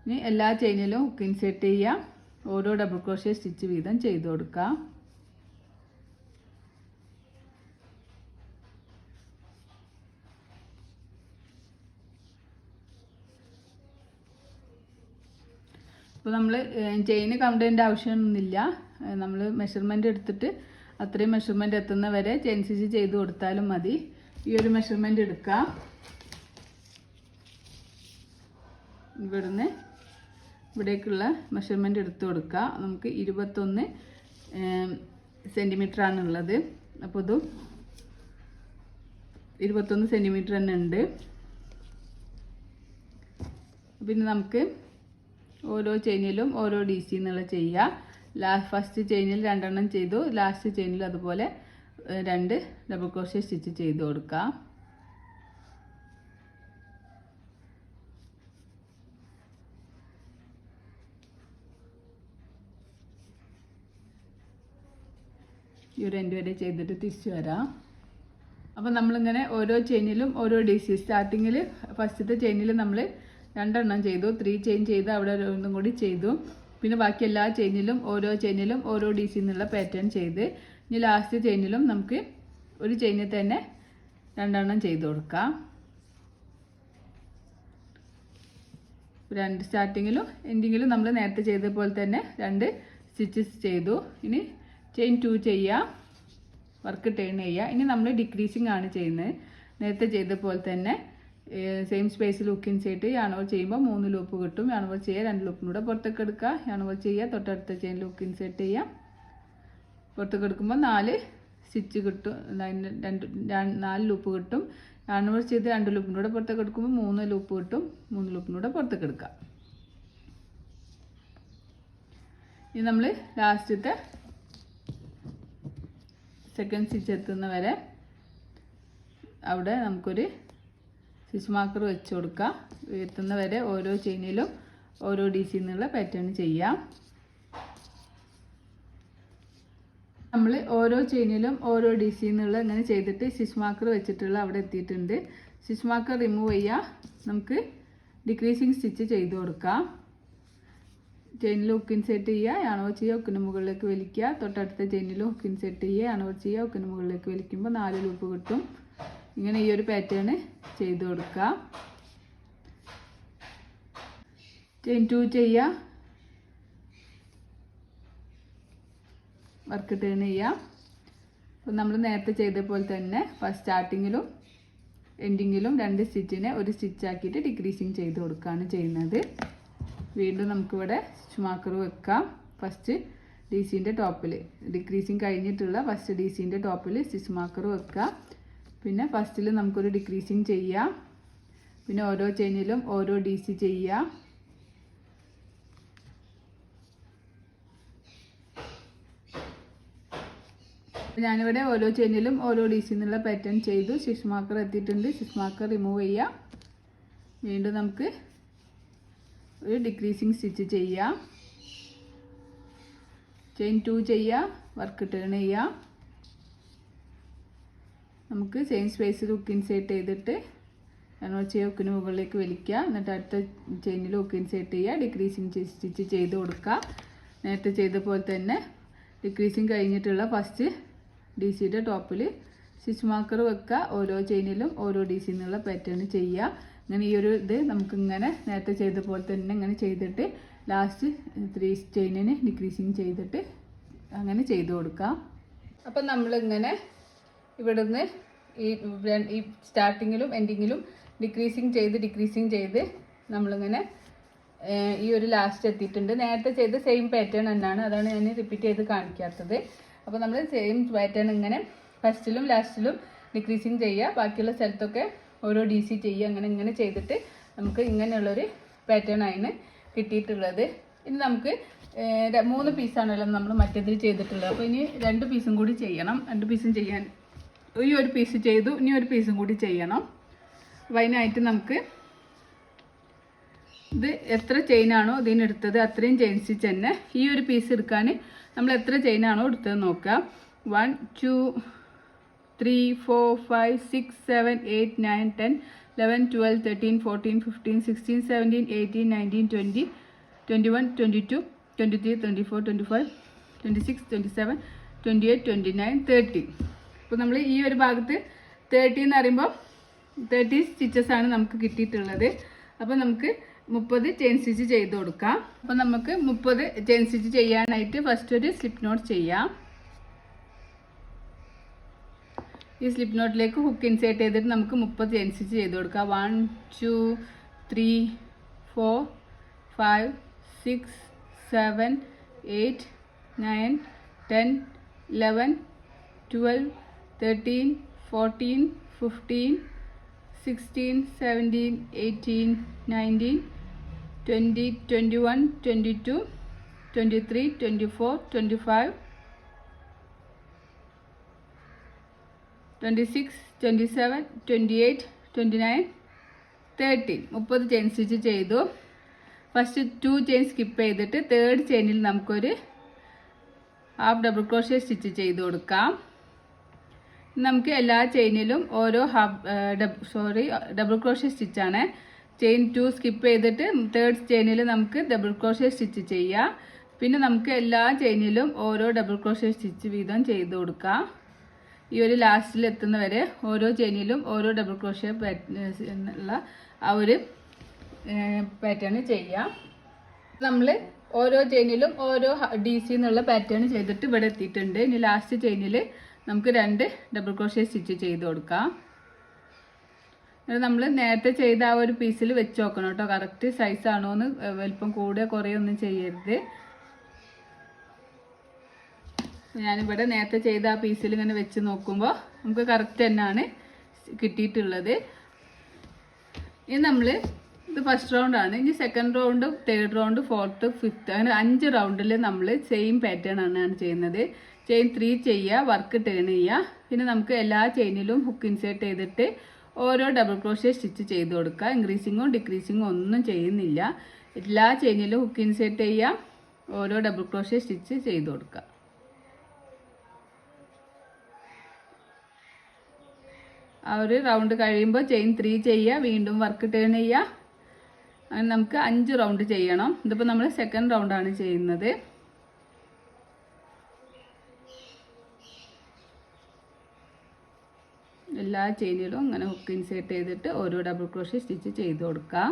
ഇനി എല്ലാ ചെയിനിലും ഹുക്ക് ഇൻസേർട്ട് ചെയ്യുക. ഓരോ ഡബിൾ ക്രോഷ്യ സ്റ്റിച്ച് വീതം ചെയ്ത് കൊടുക്കുക. അപ്പോൾ നമ്മൾ ചെയിന് കൗണ്ട് ചെയ്യേണ്ട ആവശ്യമൊന്നുമില്ല. നമ്മൾ മെഷർമെൻറ്റ് എടുത്തിട്ട് അത്രയും മെഷർമെൻറ്റ് എത്തുന്ന വരെ ചെയിൻ സ്റ്റിച്ച് ചെയ്ത് കൊടുത്താലും മതി. ഈ ഒരു മെഷർമെൻറ്റ് എടുക്കുക. ഇവിടുന്ന് ഇവിടേക്കുള്ള മെഷർമെൻറ്റ് എടുത്ത് കൊടുക്കുക. നമുക്ക് 21 സെൻറ്റിമീറ്ററാണുള്ളത്. അപ്പോൾ ഇത് 21 സെൻറ്റിമീറ്റർ തന്നെ ഉണ്ട്. പിന്നെ നമുക്ക് ഓരോ ചെയിനിലും ഓരോ DC എന്നുള്ള ചെയ്യുക. ഫസ്റ്റ് ചെയിനിൽ 2 എണ്ണം ചെയ്തു. ലാസ്റ്റ് ചെയിനിൽ അതുപോലെ 2 ഡബിൾ ക്രോഷ്യ സ്റ്റിച്ച് ചെയ്ത് കൊടുക്കുക. ഈ ഒരു എൻഡ് വരെ ചെയ്തിട്ട് തിരിച്ചു വരാം. അപ്പോൾ നമ്മളിങ്ങനെ ഓരോ ചെയിനിലും ഓരോ DC സ്റ്റാർട്ടിങ്ങിൽ ഫസ്റ്റത്തെ ചെയിനിൽ നമ്മൾ 2 എണ്ണം ചെയ്തു. 3 ചെയിൻ ചെയ്ത് അവിടെ ഒന്നും കൂടി ചെയ്തു. പിന്നെ ബാക്കി എല്ലാ ചെയിനിലും ഓരോ DC എന്നുള്ള പാറ്റേൺ ചെയ്ത് ഇനി ലാസ്റ്റ് ചെയിനിലും നമുക്ക് ഒരു ചെയിനിൽ തന്നെ 2 എണ്ണം ചെയ്ത് കൊടുക്കാം. 2 സ്റ്റാർട്ടിങ്ങിലും എൻഡിങ്ങിലും നമ്മൾ നേരത്തെ ചെയ്ത പോലെ തന്നെ 2 സ്റ്റിച്ചസ് ചെയ്തു. ഇനി ചെയിൻ 2 ചെയ്യുക, വർക്ക് ടേൺ ചെയ്യുക. ഇനി നമ്മൾ ഡിക്രീസിങ് ആണ് ചെയ്യുന്നത്. നേരത്തെ ചെയ്ത പോലെ തന്നെ സെയിം സ്പേസിൽ ഹുക്ക് ഇൻസേർട്ട് യാണോൾ ചെയ്യുമ്പോൾ 3 ലൂപ്പ് കിട്ടും. യാണോൾ ചെയ്യുക, 2 ലൂപ്പിനൂടെ പുറത്തേക്ക് എടുക്കുക. യാണോൾ ചെയ്യുക, തൊട്ടടുത്ത ചെയിനിൽ ഹുക്ക് ഇൻസേർട്ട് ചെയ്യുക. പുറത്തേക്ക് എടുക്കുമ്പോൾ 4 സ്റ്റിച്ച് കിട്ടും, 4 ലൂപ്പ് കിട്ടും. യാണോൾ ചെയ്ത് 2 ലൂപ്പിനൂടെ പുറത്തേക്ക് എടുക്കുമ്പോൾ 3 ലൂപ്പ് കിട്ടും. 3 ലൂപ്പിനൂടെ പുറത്തേക്ക് എടുക്കുക. ഇനി നമ്മൾ ലാസ്റ്റത്തെ സെക്കൻഡ് സ്റ്റിച്ച് എത്തുന്ന വരെ അവിടെ നമുക്കൊരു സ്റ്റിച്ച് മാർക്കർ വെച്ച് കൊടുക്കുക. എത്തുന്ന വരെ ഓരോ ചെയിനിലും ഓരോ DC എന്നുള്ള പാറ്റേൺ ചെയ്യാം. നമ്മൾ ഓരോ ചെയിനിലും ഓരോ DC എന്നുള്ള ഇങ്ങനെ ചെയ്തിട്ട് സ്റ്റിച്ച് മാർക്കർ വെച്ചിട്ടുള്ള അവിടെ എത്തിയിട്ടുണ്ട്. സ്റ്റിച്ച് മാർക്കർ റിമൂവ് ചെയ്യുക. നമുക്ക് ഡിക്രീസിങ് സ്റ്റിച്ച് ചെയ്ത് കൊടുക്കാം. ചെയിനിൽ ഹുക്ക് ഇൻസേർട്ട് ചെയ്യുക, യാണോ ചെയ്യുക, ഹുക്കിന് മുകളിലേക്ക് വലിക്കുക. തൊട്ടടുത്ത ചെയിനിൽ ഹുക്ക് ഇൻസേർട്ട് ചെയ്യുക, യാണോ ചെയ്യുക, ഹുക്കിന് മുകളിലേക്ക് വലിക്കുമ്പോൾ 4 ലൂപ്പ് കിട്ടും. ഇങ്ങനെ ഈ ഒരു പാറ്റേൺ ചെയ്ത് കൊടുക്കുക. ചെയിൻ 2 ചെയ്യുക, വർക്ക് ടേൺ ചെയ്യുക. അപ്പോൾ നമ്മൾ നേരത്തെ ചെയ്ത പോലെ തന്നെ ഫസ്റ്റ് സ്റ്റാർട്ടിങ്ങിലും എൻഡിങ്ങിലും 2 സ്റ്റിച്ചിനെ ഒരു സ്റ്റിച്ചാക്കിയിട്ട് ഡിക്രീസിങ് ചെയ്ത് കൊടുക്കുകയാണ് ചെയ്യുന്നത്. വീണ്ടും നമുക്കിവിടെ സ്റ്റിച്ച് മാർക്കർ വെക്കാം. ഫസ്റ്റ് DCൻ്റെ ടോപ്പിൽ ഡിക്രീസിങ് കഴിഞ്ഞിട്ടുള്ള ഫസ്റ്റ് DCൻ്റെ ടോപ്പിൽ സ്റ്റിച്ച് മാർക്കർ വെക്കുക. പിന്നെ ഫസ്റ്റിൽ നമുക്കൊരു ഡിക്രീസിങ് ചെയ്യാം. പിന്നെ ഓരോ ചെയിനിലും ഓരോ DC ചെയ്യുക. ഞാനിവിടെ ഓരോ ചെയിനിലും ഓരോ DC എന്നുള്ള പാറ്റേൺ ചെയ്തു. സ്റ്റിച്ച് മാർക്കർ എത്തിയിട്ടുണ്ട്. സ്റ്റിച്ച് മാർക്കർ റിമൂവ് ചെയ്യുക. വീണ്ടും നമുക്ക് ഒരു ഡിക്രീസിങ് സ്റ്റിച്ച് ചെയ്യുക. ചെയിൻ 2 ചെയ്യുക, വർക്ക് ടേൺ ചെയ്യുക. നമുക്ക് സെയിം സ്പേസിൽ ഹുക്ക് ഇൻസേർട്ട് ചെയ്തിട്ട് യാണോൾ ചെയ്യുക, ഹുക്കിന് മുകളിലേക്ക് വലിക്കുക. എന്നിട്ട് അടുത്ത ചെയിനിൽ ഹുക്ക് ഇൻസേർട്ട് ചെയ്യുക, ഡിക്രീസിങ് സ്റ്റിച്ച് ചെയ്ത് കൊടുക്കുക. നേരത്തെ ചെയ്ത പോലെ തന്നെ ഡിക്രീസിങ് കഴിഞ്ഞിട്ടുള്ള ഫസ്റ്റ് DCയുടെ ടോപ്പിൽ സ്റ്റിച്ച് മാർക്കർ വെക്കുക. ഓരോ ചെയിനിലും ഓരോ DC എന്നുള്ള പാറ്റേൺ ചെയ്യുക. ഇങ്ങനെ ഈ ഒരു ഇത് നമുക്കിങ്ങനെ നേരത്തെ ചെയ്ത പോലെ തന്നെ ഇങ്ങനെ ചെയ്തിട്ട് ലാസ്റ്റ് 3 ചെയിനിന് ഡിക്രീസിങ് ചെയ്തിട്ട് അങ്ങനെ ചെയ്ത് കൊടുക്കാം. അപ്പം നമ്മളിങ്ങനെ ഇവിടുന്ന് ഈ സ്റ്റാർട്ടിങ്ങിലും എൻഡിങ്ങിലും ഡിക്രീസിങ് ചെയ്ത് നമ്മളിങ്ങനെ ഈ ഒരു ലാസ്റ്റ് എത്തിയിട്ടുണ്ട്. നേരത്തെ ചെയ്ത് സെയിം പാറ്റേൺ തന്നെയാണ്, അതാണ് ഞാൻ റിപ്പീറ്റ് ചെയ്ത് കാണിക്കാത്തത്. അപ്പോൾ നമ്മൾ സെയിം പാറ്റേൺ ഇങ്ങനെ ഫസ്റ്റിലും ലാസ്റ്റിലും ഡിക്രീസിങ് ചെയ്യുക, ബാക്കിയുള്ള സ്ഥലത്തൊക്കെ ഓരോ DC ചെയ്യുക. ഇങ്ങനെ ചെയ്തിട്ട് നമുക്ക് ഇങ്ങനെയുള്ളൊരു പാറ്റേൺ ആയിരുന്നു കിട്ടിയിട്ടുള്ളത്. ഇനി നമുക്ക് 3 പീസാണല്ലോ നമ്മൾ മറ്റേതിൽ ചെയ്തിട്ടുള്ളത്. അപ്പോൾ ഇനി 2 പീസും കൂടി ചെയ്യണം. 2 പീസും ചെയ്യാൻ ഈ ഒരു പീസ് ചെയ്തു, ഇനി ഒരു പീസും കൂടി ചെയ്യണം. അപ്പോൾ അതിനായിട്ട് നമുക്ക് ഇത് എത്ര ചെയിനാണോ ഇതിനെടുത്തത് അത്രയും ചെയിൻ സ്റ്റിച്ച് തന്നെ ഈ ഒരു പീസ് എടുക്കാൻ നമ്മൾ എത്ര ചെയിനാണോ എടുത്തത് നോക്കുക. 1 2 3 4 5 6 7 8 9 10 11 12 13 14 15 16 17 18 19 20 21 22 23 24 25 26 27 28 29 30. അപ്പോൾ നമ്മൾ ഈ ഒരു ഭാഗത്ത് 30 എന്ന് പറയുമ്പോൾ 30 സ്റ്റിച്ചസ് ആണ് നമുക്ക് കിട്ടിയിട്ടുള്ളത്. അപ്പോൾ നമുക്ക് 30 ചെയിൻ സ്റ്റിച്ച് ചെയ്ത് കൊടുക്കാം. അപ്പോൾ നമുക്ക് 30 ചെയിൻ സ്റ്റിച്ച് ചെയ്യാനായിട്ട് ഫസ്റ്റ് ഒരു സ്ലിപ്പ് നോട്ട് ചെയ്യാം. ഈ സ്ലിപ്പ് നോട്ടിലേക്ക് ഹുക്ക് ഇൻസേർട്ട് ചെയ്തിട്ട് നമുക്ക് 30 ചെയിൻ സ്റ്റിച്ച് ചെയ്ത് കൊടുക്കാം. 1 2 3 4 5 6 7 8 9 10 11 12 13 14 15 16 17 18 19 20 21 22 23 24 25 26 27 28 29 30. 30 ചെയിൻ സ്റ്റിച്ച് ചെയ്തു. ഫസ്റ്റ് 2 ചെയിൻ സ്കിപ്പ് ചെയ്തിട്ട് തേർഡ് ചെയിനിൽ നമുക്കൊരു ഹാഫ് ഡബിൾ ക്രോഷ്യ സ്റ്റിച്ച് ചെയ്ത് കൊടുക്കാം. നമുക്ക് എല്ലാ ചെയിനിലും ഓരോ ഡബിൾ ക്രോഷ്യ സ്റ്റിച്ചാണ്. ചെയിൻ 2 സ്കിപ്പ് ചെയ്തിട്ട് തേർഡ് ചെയിനിൽ നമുക്ക് ഡബിൾ ക്രോഷ്യ സ്റ്റിച്ച് ചെയ്യാം. പിന്നെ നമുക്ക് എല്ലാ ചെയിനിലും ഓരോ ഡബിൾ ക്രോഷ്യ സ്റ്റിച്ച് വീതം ചെയ്ത് കൊടുക്കാം. ഈ ഒരു ലാസ്റ്റിൽ എത്തുന്ന വരെ ഓരോ ചെയിനിലും ഓരോ ഡബിൾ ക്രോഷ്യ എന്നുള്ള ആ ഒരു പാറ്റേൺ ചെയ്യാം. നമ്മൾ ഓരോ ചെയിനിലും ഓരോ DC എന്നുള്ള പാറ്റേൺ ചെയ്തിട്ട് ഇവിടെ എത്തിയിട്ടുണ്ട്. ഇനി ലാസ്റ്റ് ചെയിനിൽ നമുക്ക് 2 ഡബിൾ ക്രോഷ്യ സ്റ്റിച്ച് ചെയ്ത് കൊടുക്കാം. നമ്മൾ നേരത്തെ ചെയ്ത ആ ഒരു പീസിൽ വെച്ച് നോക്കണം കേട്ടോ, കറക്റ്റ് സൈസ് ആണോ എന്ന്. വലിപ്പം കൂടെ കുറയൊന്നും ചെയ്യരുത്. ഞാനിവിടെ നേരത്തെ ചെയ്ത ആ പീസിൽ ഇങ്ങനെ വെച്ച് നോക്കുമ്പോൾ നമുക്ക് കറക്റ്റ് തന്നെയാണ് കിട്ടിയിട്ടുള്ളത്. ഇനി നമ്മൾ ഇത് ഫസ്റ്റ് റൗണ്ടാണ്. ഇനി second round, third round, fourth, fifth, അങ്ങനെ 5 റൗണ്ടിൽ നമ്മൾ സെയിം പാറ്റേൺ ആണ് ചെയ്യുന്നത്. ചെയിൻ 3 ചെയ്യുക, വർക്ക് ടേൺ ചെയ്യുക. പിന്നെ നമുക്ക് എല്ലാ ചെയിനിലും ഹുക്ക് ഇൻസേർട്ട് ചെയ്തിട്ട് ഓരോ ഡബിൾ ക്രോഷ്യ സ്റ്റിച്ച് ചെയ്ത് കൊടുക്കുക. ഇൻക്രീസിങ്ങോ ഡിക്രീസിങ്ങോ ഒന്നും ചെയ്യുന്നില്ല. എല്ലാ ചെയിനിലും ഹുക്ക് ഇൻസേർട്ട് ചെയ്യുക, ഓരോ ഡബിൾ ക്രോഷ്യ സ്റ്റിച്ച് ചെയ്ത് കൊടുക്കുക. ആ ഒരു റൗണ്ട് കഴിയുമ്പോൾ ചെയിൻ 3 ചെയ്യുക, വീണ്ടും വർക്ക് ടേൺ ചെയ്യുക. അങ്ങനെ നമുക്ക് 5 റൗണ്ട് ചെയ്യണം. ഇതിപ്പോൾ നമ്മൾ സെക്കൻഡ് റൗണ്ടാണ് ചെയ്യുന്നത്. എല്ലാ ചെയിനിലും അങ്ങനെ ഹുക്ക് ഇൻസേർട്ട് ചെയ്തിട്ട് ഓരോ ഡബിൾ ക്രോഷ്യ സ്റ്റിച്ച് ചെയ്ത് കൊടുക്കാം.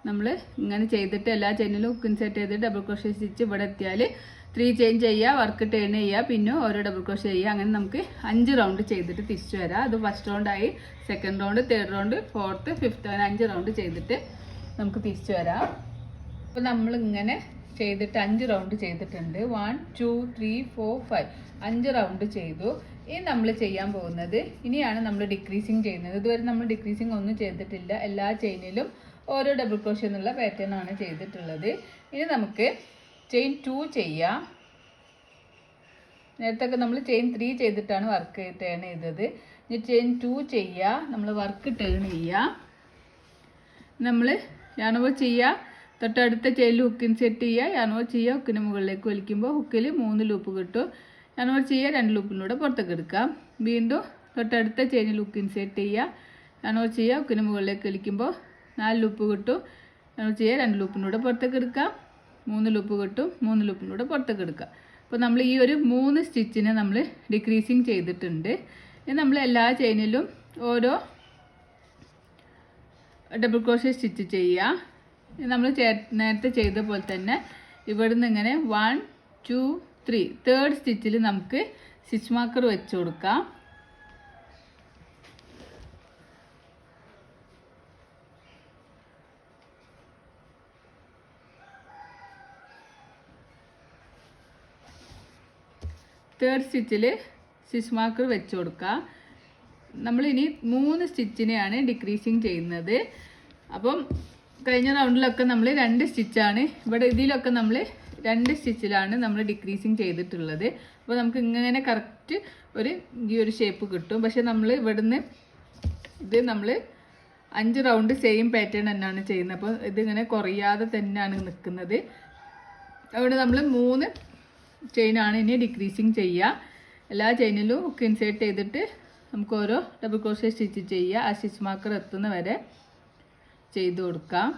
നമ്മൾ ഇങ്ങനെ ചെയ്തിട്ട് എല്ലാ ചെയിനിലും ഹുക്ക് ഇൻസേർട്ട് ചെയ്തിട്ട് ഡബിൾ ക്രോഷ്യ സ്റ്റിച്ച് ഇവിടെ എത്തിയാൽ 3 ചെയിൻ ചെയ്യുക, വർക്ക് ടേൺ ചെയ്യുക, പിന്നെ ഓരോ ഡബിൾ ക്രോഷ്യ ചെയ്യുക. അങ്ങനെ നമുക്ക് 5 റൗണ്ട് ചെയ്തിട്ട് തിരിച്ചു വരാം. അത് ഫസ്റ്റ് റൗണ്ടായി. Second round, third round, fourth, fifth, അങ്ങനെ 5 റൗണ്ട് ചെയ്തിട്ട് നമുക്ക് തിരിച്ചു വരാം. അപ്പോൾ നമ്മളിങ്ങനെ ചെയ്തിട്ട് 5 റൗണ്ട് ചെയ്തിട്ടുണ്ട്. 1 2 3 4 5 5 റൗണ്ട് ചെയ്തു. ഇനി നമ്മൾ ചെയ്യാൻ പോകുന്നത്, ഇനിയാണ് നമ്മൾ ഡിക്രീസിങ് ചെയ്യുന്നത്. ഇതുവരെ നമ്മൾ ഡിക്രീസിങ് ഒന്നും ചെയ്തിട്ടില്ല. എല്ലാ ചെയിനിലും ഓരോ ഡബിൾ ക്രോഷ്യ എന്നുള്ള പാറ്റേൺ ആണ് ചെയ്തിട്ടുള്ളത്. ഇനി നമുക്ക് ചെയിൻ 2 ചെയ്യാം. നേരത്തെ നമ്മൾ ചെയിൻ 3 ചെയ്തിട്ടാണ് വർക്ക് ടേൺ ചെയ്തത്. ഇനി ചെയിൻ 2 ചെയ്യുക, നമ്മൾ വർക്ക് ടേൺ ചെയ്യുക. നമ്മൾ യാണോ ചെയ്യുക, തൊട്ടടുത്ത ചെയിനിൽ ഹുക്കിൻ സെറ്റ് ചെയ്യുക, യാണോ ചെയ്യുക, ഹുക്കിന് മുകളിലേക്ക് വലിക്കുമ്പോൾ ഹുക്കിൽ 3 ലൂപ്പ് കിട്ടും. നമ്മൾ ചെയ്യുക 2 ലൂപ്പിലൂടെ പുറത്തേക്ക് എടുക്കാം. വീണ്ടും തൊട്ടടുത്ത ചെയിനിൽ ഹുക്ക് ഇൻസേർട്ട് ചെയ്യുക. നമ്മൾ ചെയ്യുക ഹുക്കിന് മുകളിലേക്ക് വലിക്കുമ്പോൾ 4 ലൂപ്പ് കിട്ടും. നമ്മൾ ചെയ്യുക 2 ലൂപ്പിലൂടെ പുറത്തേക്ക് എടുക്കാം. 3 ലൂപ്പ് കിട്ടും. 3 ലൂപ്പിലൂടെ പുറത്തേക്ക് എടുക്കുക. അപ്പോൾ നമ്മൾ ഈ ഒരു 3 സ്റ്റിച്ചിനെ നമ്മൾ ഡിക്രീസിങ് ചെയ്തിട്ടുണ്ട്. ഇനി നമ്മൾ എല്ലാ ചെയിനിലും ഓരോ ഡബിൾ ക്രോഷേ സ്റ്റിച്ച് ചെയ്യുക. നമ്മൾ നേരത്തെ ചെയ്ത പോലെ തന്നെ ഇവിടുന്ന് ഇങ്ങനെ 1 2 3 തേർഡ് സ്റ്റിച്ചിൽ നമുക്ക് സ്റ്റിച്ച് മാർക്കർ വെച്ച് കൊടുക്കാം. തേർഡ് സ്റ്റിച്ചിൽ സ്റ്റിച്ച് മാർക്കർ വെച്ച് കൊടുക്കുക. നമ്മളിനി 3 സ്റ്റിച്ചിനെയാണ് ഡിക്രീസിങ് ചെയ്യുന്നത്. അപ്പം കഴിഞ്ഞ റൗണ്ടിലൊക്കെ നമ്മൾ 2 സ്റ്റിച്ചാണ്, ഇവിടെ ഇതിലൊക്കെ നമ്മൾ 2 സ്റ്റിച്ചിലാണ് നമ്മൾ ഡിക്രീസിങ് ചെയ്തിട്ടുള്ളത്. അപ്പോൾ നമുക്ക് ഇങ്ങനെ കറക്റ്റ് ഈ ഒരു ഷേപ്പ് കിട്ടും. പക്ഷെ നമ്മൾ ഇവിടുന്ന് ഇത് നമ്മൾ 5 റൗണ്ട് സെയിം പാറ്റേൺ തന്നെയാണ് ചെയ്യുന്നത്. അപ്പോൾ ഇതിങ്ങനെ കുറയാതെ തന്നെയാണ് നിൽക്കുന്നത്. അതുകൊണ്ട് നമ്മൾ 3 ചെയിനാണ് ഇനി ഡിക്രീസിങ് ചെയ്യുക. എല്ലാ ചെയിനിലും ഹുക്ക് ഇൻസേർട്ട് ചെയ്തിട്ട് നമുക്ക് ഓരോ ഡബിൾ ക്രോഷേ സ്റ്റിച്ച് ചെയ്യുക. ആ സ്റ്റിച്ച് മാർക്കർ എത്തുന്ന വരെ ചെയ്ത് കൊടുക്കാം.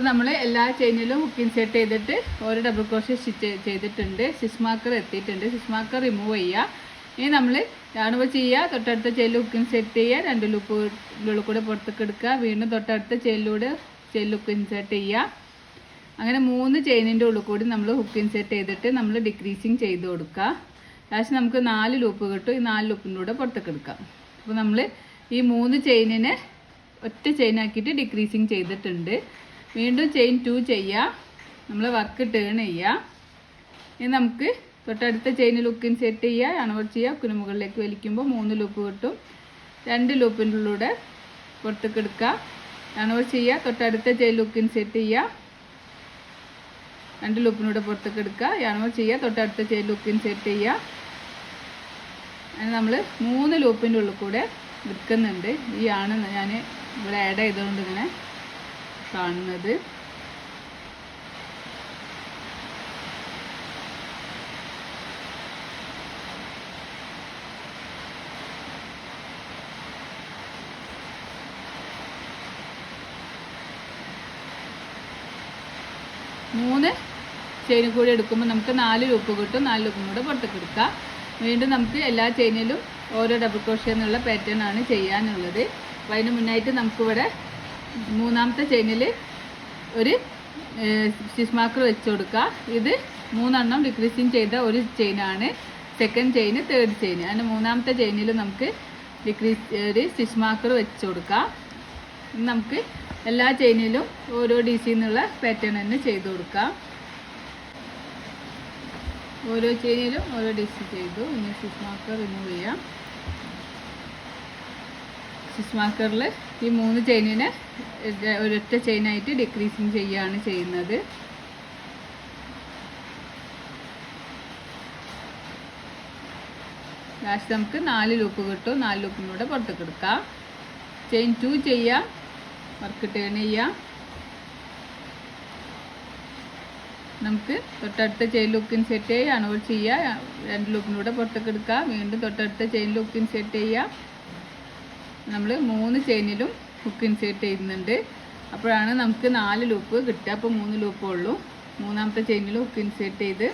നമ്മൾ എല്ലാ ചെയിനിലും ഹുക്ക് ഇൻസേർട്ട് ചെയ്തിട്ട് ഓരോ ഡബിൾ ക്രോഷേ സ്റ്റിച്ച് ചെയ്തിട്ടുണ്ട്. സ്റ്റിച്ച് മാർക്കർ എത്തിയിട്ടുണ്ട്. സ്റ്റിച്ച് മാർക്കർ റിമൂവ് ചെയ്യുക. ഇനി നമ്മൾ യാണുവ ചെയ്യുക. തൊട്ടടുത്ത ചെയിലിൽ ഹുക്ക് ഇൻസേർട്ട് ചെയ്യുക. 2 ലൂപ്പുള്ളിൽ കൂടെ പുറത്തേക്ക് എടുക്കുക. വീണ്ടും തൊട്ടടുത്ത ചെയിലിലൂടെ ഹുക്ക് ഇൻസേർട്ട് ചെയ്യുക. അങ്ങനെ 3 ചെയിനിൻ്റെ ഉള്ളിൽ കൂടി നമ്മൾ ഹുക്ക് ഇൻസേർട്ട് ചെയ്തിട്ട് നമ്മൾ ഡിക്രീസിങ് ചെയ്ത് കൊടുക്കുക. ലാസ്റ്റ് നമുക്ക് 4 ലൂപ്പ് കിട്ടും. ഈ 4 ലൂപ്പിലൂടെ പുറത്തേക്ക് എടുക്കാം. അപ്പോൾ നമ്മൾ ഈ 3 ചെയിനിനെ ഒറ്റ ചെയിനാക്കിയിട്ട് ഡിക്രീസിങ് ചെയ്തിട്ടുണ്ട്. വീണ്ടും ചെയിൻ 2 ചെയ്യുക. നമ്മൾ വർക്ക് ടേൺ ചെയ്യുക. ഇനി നമുക്ക് തൊട്ടടുത്ത ചെയിനിൽ ഹുക്ക് ഇൻസേർട്ട് ചെയ്യുക. അണവർ ചെയ്യുക. ഹുക്കിന് മുകളിലേക്ക് വലിക്കുമ്പോൾ 3 ലൂപ്പ് കിട്ടും. 2 ലൂപ്പിലൂടെ പുറത്തേക്ക് എടുക്കുക. അണവർ ചെയ്യുക. തൊട്ടടുത്ത ചെയിനിൽ ഹുക്ക് ഇൻസേർട്ട് ചെയ്യുക. 2 ലൂപ്പിലൂടെ പുറത്തേക്ക് എടുക്കുക. അണവർ ചെയ്യുക. തൊട്ടടുത്ത ചെയിനിൽ ഹുക്ക് ഇൻസേർട്ട് ചെയ്യുക. അങ്ങനെ നമ്മൾ 3 ലൂപ്പിൻ്റെ ഉള്ളിൽ കൂടെ എടുക്കുന്നുണ്ട്. ഈ ആണ് ഞാൻ ഇവിടെ ആഡ് ചെയ്തുകൊണ്ട് ഇങ്ങനെ കാണുന്നത്. മൂന്ന് ചെയിൻ കൂടി എടുക്കുമ്പോൾ നമുക്ക് 4 ലൂപ്പ് കിട്ടും. 4 ലൂപ്പും കൂടെ പുറത്തേക്ക് എടുക്കാം. വീണ്ടും നമുക്ക് എല്ലാ ചെയിനിലും ഓരോ ഡബിൾ ക്രോഷേ എന്നുള്ള പാറ്റേൺ ആണ് ചെയ്യാനുള്ളത്. അപ്പോൾ അതിന് മുന്നായിട്ട് നമുക്കിവിടെ 3ാമത്തെ ചെയിനിൽ ഒരു സ്റ്റിച്ച് മാർക്കർ വെച്ച് കൊടുക്കുക. ഇത് 3 ഡിക്രീസിങ് ചെയ്ത ഒരു ചെയിനാണ്. Second chain, third chain. അതിന് 3ാമത്തെ ചെയിനിൽ നമുക്ക് ഒരു സ്റ്റിച്ച് മാർക്കർ വെച്ച് കൊടുക്കാം. നമുക്ക് എല്ലാ ചെയിനിലും ഓരോ DC എന്നുള്ള പാറ്റേൺ തന്നെ ചെയ്ത് കൊടുക്കാം. ഓരോ ചെയിനിലും ഓരോ DC ചെയ്തു. ഇനി സ്റ്റിച്ച് മാർക്കർ റിമൂവ് ചെയ്യാം. സ്റ്റിച്ച് മാർക്കറിൽ ഈ 3 ചെയിനിനെ ഒരൊറ്റ ചെയിനായിട്ട് ഡിക്രീസിങ് ചെയ്യുകയാണ് ചെയ്യുന്നത്. ലാസ്റ്റ് നമുക്ക് 4 ലൂപ്പ് കിട്ടും. 4 ലൂപ്പിലൂടെ പുറത്തേക്ക് എടുക്കാം. ചെയിൻ 2 ചെയ്യാം. വർക്ക് ടേൺ ചെയ്യാം. നമുക്ക് തൊട്ടടുത്ത ചെയിൻ ഹുക്ക് ഇൻസേർട്ട് ചെയ്യുക. അണോൾ ചെയ്യുക. 2 ലൂപ്പിലൂടെ പുറത്തേക്ക് എടുക്കുക. വീണ്ടും തൊട്ടടുത്ത ചെയിൻ ഹുക്ക് ഇൻസേർട്ട് ചെയ്യുക. നമ്മൾ 3 ചെയിനിലും ഹുക്ക് ഇൻസേർട്ട് ചെയ്യുന്നുണ്ട്. അപ്പോഴാണ് നമുക്ക് 4 ലൂപ്പ് കിട്ടുക. അപ്പോൾ 3 ലൂപ്പേ ഉള്ളൂ. 3ാമത്തെ ചെയിനിൽ ഹുക്ക് ഇൻസേർട്ട് ചെയ്ത്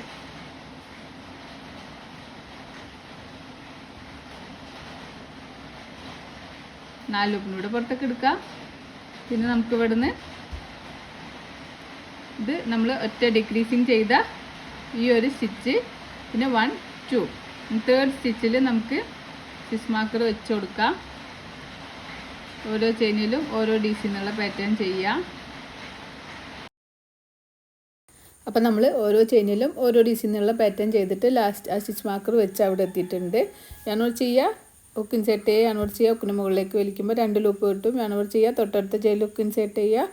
നാല് ലൂപ്പിലൂടെ പുറത്തേക്ക് എടുക്കാം. പിന്നെ നമുക്ക് ഇവിടുന്ന് ഇത് നമ്മൾ ഒറ്റ ഡിക്രീസിങ് ചെയ്ത ഈ ഒരു സ്റ്റിച്ച്, പിന്നെ 1 2 തേർഡ് സ്റ്റിച്ചിൽ നമുക്ക് സ്റ്റിച്ച് മാർക്കർ വെച്ച് കൊടുക്കാം. ഓരോ ചെയിനിലും ഓരോ DC എന്നുള്ള പാറ്റേൺ ചെയ്യാം. അപ്പോൾ നമ്മൾ ഓരോ ചെയിനിലും ഓരോ ഡിസൈനുള്ള പാറ്റേൺ ചെയ്തിട്ട് ലാസ്റ്റ് ആ സ്റ്റിച്ച് മാർക്കർ വെച്ച് അവിടെ എത്തിയിട്ടുണ്ട്. ഞാനോട് ചെയ്യുക, ഹുക്ക് ഇൻസേർട്ട് ചെയ്യുക, ഞാനോട് ചെയ്യുക, ഹുക്കിന് മുകളിലേക്ക് വലിക്കുമ്പോൾ 2 ലൂപ്പ് കിട്ടും. ഞാനോട് ചെയ്യുക, തൊട്ടടുത്ത ചെയിനിൽ ഹുക്ക് ഇൻസേർട്ട് ചെയ്യുക,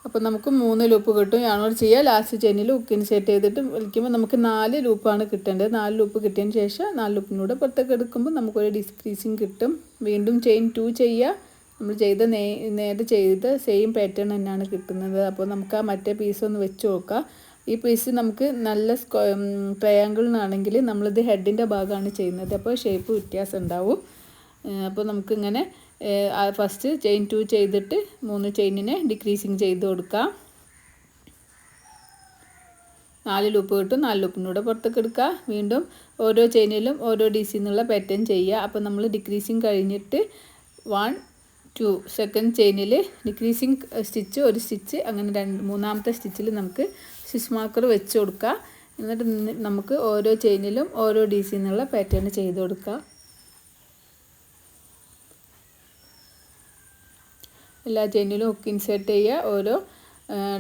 അപ്പോൾ നമുക്ക് 3 ലൂപ്പ് കിട്ടും. ഞാനോട് ചെയ്യുക, ലാസ്റ്റ് ചെയിനിൽ ഹുക്ക് ഇൻസേർട്ട് ചെയ്തിട്ട് വലിക്കുമ്പോൾ നമുക്ക് 4 ലൂപ്പാണ് കിട്ടേണ്ടത്. 4 ലൂപ്പ് കിട്ടിയതിന് ശേഷം 4 ലൂപ്പിനൂടെ പുറത്തേക്ക് എടുക്കുമ്പോൾ നമുക്കൊരു ഡിക്രീസിങ് കിട്ടും. വീണ്ടും ചെയിൻ 2 ചെയ്യുക, നമ്മൾ നേരെ ചെയ്ത സെയിം പാറ്റേൺ തന്നെയാണ് കിട്ടുന്നത്. അപ്പോൾ നമുക്ക് ആ മറ്റേ പീസ് ഒന്ന് വെച്ച് നോക്കാം. ഈ പീസ് നമുക്ക് നല്ല ട്രയാങ്കിളിനാണെങ്കിൽ നമ്മളിത് ഹെഡിൻ്റെ ഭാഗമാണ് ചെയ്യുന്നത്, അപ്പോൾ ഷേപ്പ് വ്യത്യാസം ഉണ്ടാവും. അപ്പോൾ നമുക്കിങ്ങനെ ഫസ്റ്റ് ചെയിൻ 2 ചെയ്തിട്ട് 3 ചെയിനിനെ ഡിക്രീസിങ് ചെയ്ത് കൊടുക്കാം. 4 ലൂപ്പ് കിട്ടും. 4 ലൂപ്പിനൂടെ പുറത്തേക്ക് എടുക്കുക. വീണ്ടും ഓരോ ചെയിനിലും ഓരോ ഡിസൈനുള്ള പാറ്റേൺ ചെയ്യുക. അപ്പോൾ നമ്മൾ ഡിക്രീസിങ് കഴിഞ്ഞിട്ട് 1 2 സെക്കൻഡ് ചെയിനിൽ ഡിക്രീസിങ് സ്റ്റിച്ച് ഒരു സ്റ്റിച്ച്, അങ്ങനെ മൂന്നാമത്തെ സ്റ്റിച്ചിൽ നമുക്ക് സ്റ്റിച്ച് മാർക്കർ വെച്ച് കൊടുക്കുക. എന്നിട്ട് നമുക്ക് ഓരോ ചെയിനിലും ഓരോ ഡിസൈനുള്ള പാറ്റേൺ ചെയ്ത് കൊടുക്കുക. എല്ലാ ചെയിനിലും ഹുക്ക് ഇൻസേർട്ട് ചെയ്യുക, ഓരോ